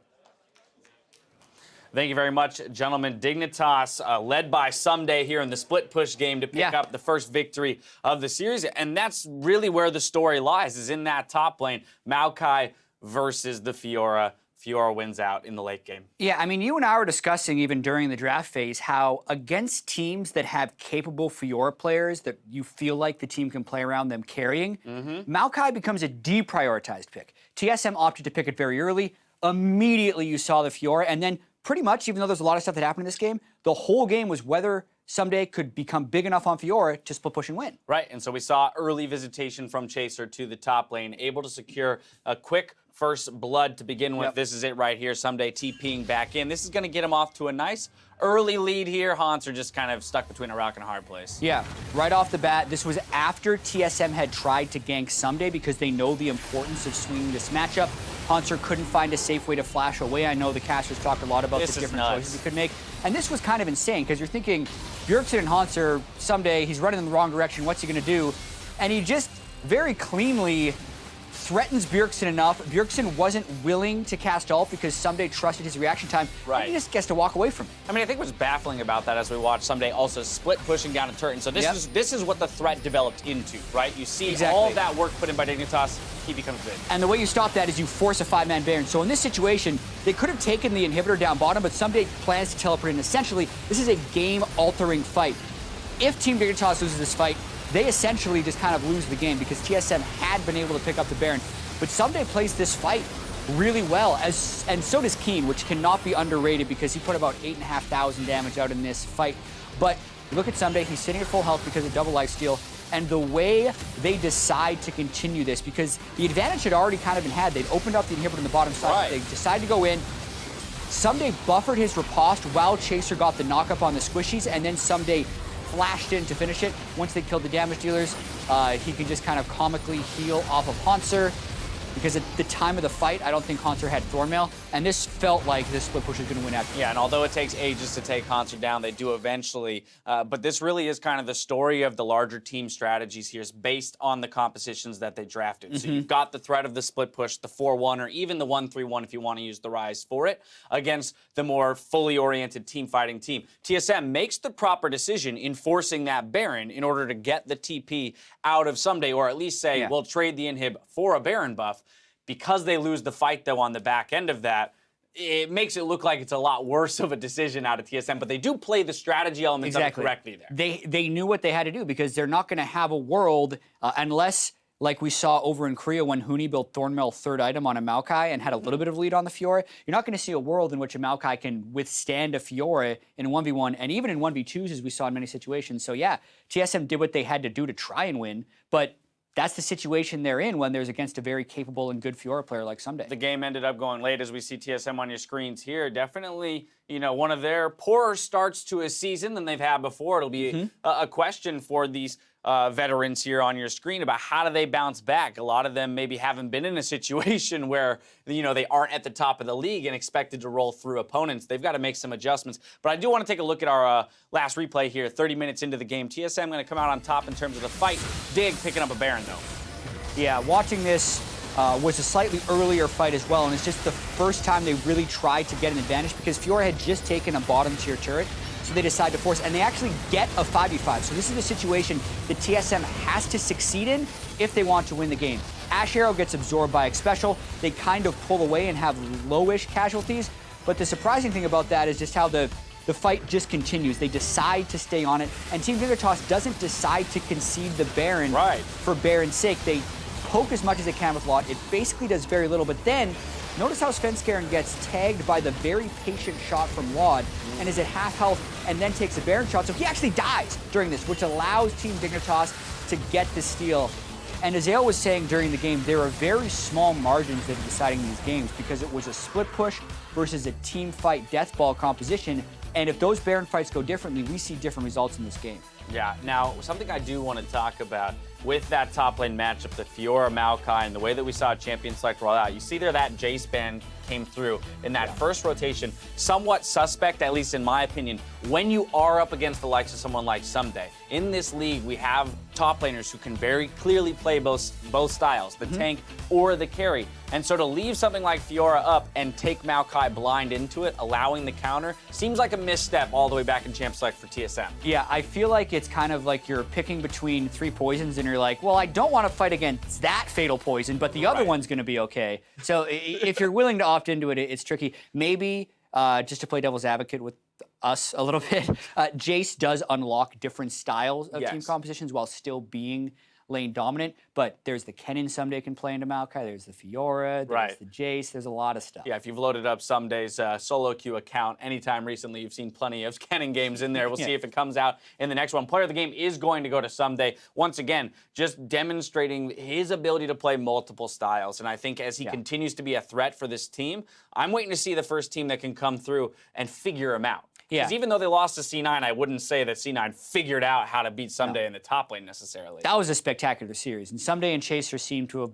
Thank you very much, gentlemen. Dignitas led by Someday here in the split push game to pick up the first victory of the series. And that's really where the story lies, is in that top lane. Maokai versus the Fiora. Fiora wins out in the late game. Yeah, I mean, you and I were discussing even during the draft phase how against teams that have capable Fiora players that you feel like the team can play around them carrying, Maokai becomes a deprioritized pick. TSM opted to pick it very early. Immediately you saw the Fiora, and then pretty much, even though there's a lot of stuff that happened in this game, the whole game was whether Someday could become big enough on Fiora to split push and win. Right, and so we saw early visitation from Chaser to the top lane, able to secure a quick first blood to begin with. This is it right here. Someday TPing back in. This is going to get him off to a nice early lead here. Hans are just kind of stuck between a rock and a hard place. Yeah, right off the bat, this was after TSM had tried to gank Someday because they know the importance of swinging this matchup. Haunter couldn't find a safe way to flash away. I know the casters talked a lot about the different choices he could make. And this was kind of insane because you're thinking, Bjergsen and Haunter, Someday, he's running in the wrong direction. What's he going to do? And he just very cleanly threatens Bjergsen enough. Bjergsen wasn't willing to cast ult because Someday trusted his reaction time. Right. And he just gets to walk away from it. I mean, I think what's baffling about that as we watch Someday also split pushing down a turret. And so this is what the threat developed into, right? You see all that work put in by Dignitas, he becomes big. And the way you stop that is you force a 5-man Baron. So in this situation, they could have taken the inhibitor down bottom, but Someday plans to teleport in. Essentially, this is a game-altering fight. If Team Dignitas loses this fight, they essentially just kind of lose the game because TSM had been able to pick up the Baron. But Someday plays this fight really well, and so does Keen, which cannot be underrated because he put about 8,500 damage out in this fight. But look at Someday, he's sitting at full health because of double lifesteal, and the way they decide to continue this, because the advantage had already kind of been had. They'd opened up the inhibitor on the bottom side. They decided to go in. Someday buffered his riposte while Chaser got the knock-up on the squishies, and then Someday flashed in to finish it. Once they killed the damage dealers, he could just kind of comically heal off of Haunter. Because at the time of the fight, I don't think Haunter had Thornmail, and this felt like this split push was going to win after. Yeah, and although it takes ages to take Haunter down, they do eventually. But this really is kind of the story of the larger team strategies here, is based on the compositions that they drafted. So you've got the threat of the split push, the 4-1, or even the 1-3-1 if you want to use the Rise for it, against the more fully oriented team fighting team. TSM makes the proper decision in forcing that Baron in order to get the TP out of Someday, or at least say, we'll trade the inhib for a Baron buff. Because they lose the fight, though, on the back end of that, it makes it look like it's a lot worse of a decision out of TSM, but they do play the strategy elements of it correctly there. They knew what they had to do because they're not going to have a world unless like we saw over in Korea when Huni built Thornmail third item on a Maokai and had a little bit of lead on the Fiora. You're not going to see a world in which a Maokai can withstand a Fiora in 1v1 and even in 1v2s, as we saw in many situations. So yeah, TSM did what they had to do to try and win, but that's the situation they're in when there's against a very capable and good Fiora player like Someday. The game ended up going late, as we see TSM on your screens here. Definitely, you know, one of their poorer starts to a season than they've had before. It'll be a question for these veterans here on your screen about how do they bounce back. A lot of them maybe haven't been in a situation where, you know, they aren't at the top of the league and expected to roll through opponents. They've got to make some adjustments. But I do want to take a look at our last replay here, 30 minutes into the game. TSM going to come out on top in terms of the fight. Dig picking up a Baron, though. Yeah, watching this was a slightly earlier fight as well, and it's just the first time they really tried to get an advantage because Fiora had just taken a bottom tier turret, so they decide to force, and they actually get a 5v5. So this is a situation that TSM has to succeed in if they want to win the game. Ash Arrow gets absorbed by X-Special. They kind of pull away and have lowish casualties, but the surprising thing about that is just how the fight just continues. They decide to stay on it, and Team Dignitas doesn't decide to concede the Baron for Baron's sake. They poke as much as they can with Lot. It basically does very little, but then notice how Svenskeren gets tagged by the very patient shot from Laud and is at half health and then takes a Baron shot. So he actually dies during this, which allows Team Dignitas to get the steal. And as Ale was saying during the game, there are very small margins that are deciding these games because it was a split push versus a team fight death ball composition. And if those Baron fights go differently, we see different results in this game. Yeah, now something I do want to talk about with that top lane matchup, the Fiora Maokai, and the way that we saw Champion Select roll out. You see there that Jace ban came through in that first rotation. Somewhat suspect, at least in my opinion, when you are up against the likes of someone like Someday. In this league, we have top laners who can very clearly play both styles, the tank or the carry. And so to leave something like Fiora up and take Maokai blind into it, allowing the counter, seems like a misstep all the way back in Champ Select for TSM. Yeah, I feel like it's kind of like you're picking between three poisons and you're like, well, I don't want to fight against that fatal poison, but the other one's going to be okay. So if you're willing to opt into it, it's tricky. Maybe just to play devil's advocate with us a little bit, Jace does unlock different styles of team compositions while still being lane dominant, but there's the Kennen Someday can play into Maokai, there's the Fiora, there's the Jace, there's a lot of stuff. Yeah, if you've loaded up Someday's solo queue account anytime recently, you've seen plenty of Kennen games in there. We'll see if it comes out in the next one. Player of the game is going to go to Someday. Once again, just demonstrating his ability to play multiple styles, and I think as he continues to be a threat for this team, I'm waiting to see the first team that can come through and figure him out. Because even though they lost to C9, I wouldn't say that C9 figured out how to beat Someday in the top lane necessarily. That was a spectacular series, and Someday and Chaser seem to have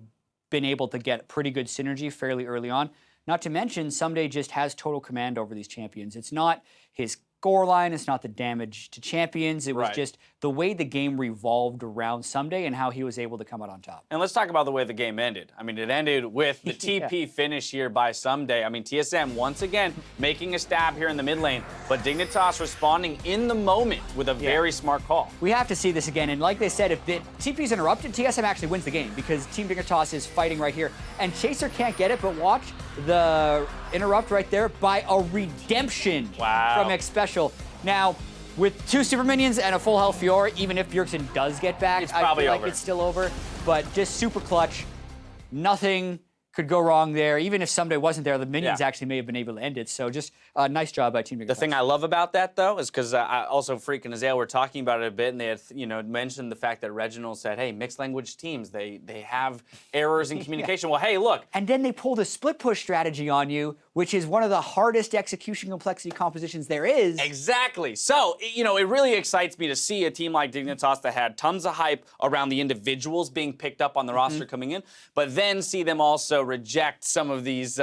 been able to get pretty good synergy fairly early on. Not to mention, Someday just has total command over these champions. It's not his score line, it's not the damage to champions, it was just the way the game revolved around Someday and how he was able to come out on top. And let's talk about the way the game ended. I mean, it ended with the TP finish here by Someday. I mean, TSM once again making a stab here in the mid lane, but Dignitas responding in the moment with a very smart call. We have to see this again, and like they said, if the TP's interrupted, TSM actually wins the game because Team Dignitas is fighting right here, and Chaser can't get it, but watch the interrupt right there by a redemption from X-Special. Now, with 2 super minions and a full health Fiora, even if Bjergsen does get back, I feel like it's still over. But just super clutch. Nothing could go wrong there. Even if Someday wasn't there, the minions actually may have been able to end it. So just a nice job by Team Dignitas. The thing I love about that, though, is because also Freak and Azale were talking about it a bit, and they had mentioned the fact that Reginald said, hey, mixed language teams, they have errors in communication. Well, hey, look. And then they pulled a split push strategy on you, which is one of the hardest execution complexity compositions there is. Exactly. So, it really excites me to see a team like Dignitas that had tons of hype around the individuals being picked up on the roster coming in, but then see them also reject some of these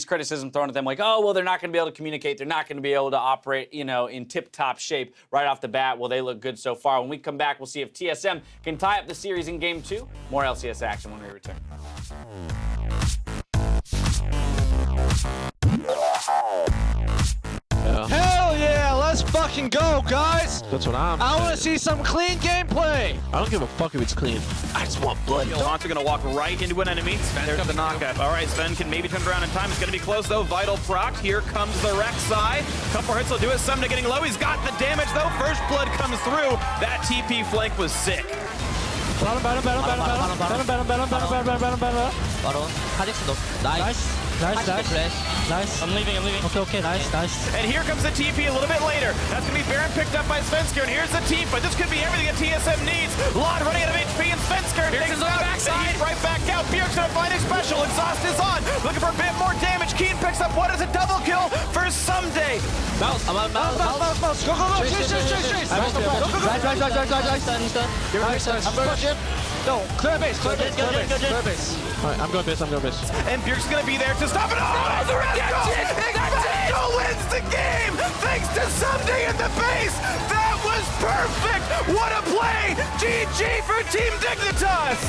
criticism thrown at them, like, oh, well, they're not going to be able to communicate, they're not going to be able to operate, in tip-top shape right off the bat. Well, they look good so far. When we come back, we'll see if TSM can tie up the series in Game 2. More LCS action when we return. Hell yeah, let's fucking go, guys! That's what I'm I want to see some clean gameplay! I don't give a fuck if it's clean. I just want blood. Haunter gonna walk right into an enemy. There's the knockup. All right, Sven can maybe turn around in time. It's gonna be close though. Vital proc. Here comes the Rek'Sai. Couple hits will do it. Someday getting low. He's got the damage though. First blood comes through. That TP flank was sick. 바로 카직스도 나이스. Nice. I'm leaving. Okay. Nice. And here comes the TP a little bit later. That's going to be Baron picked up by Svensker, and here's the team fight. This could be everything that TSM needs. Lod running out of HP, and Svensker takes out. And he's right back out. Bjerg's going to find a special. Exhaust is on. Looking for a bit more damage. Keen picks up what is a double kill for Someday. Mouse. Go. Chase. Nice. No, clear base. Alright, I'm going base. And Bjerg's going to be there to stop it. Oh, the Resto wins the game thanks to Someday in the base. That was perfect. What a play. GG for Team Dignitas.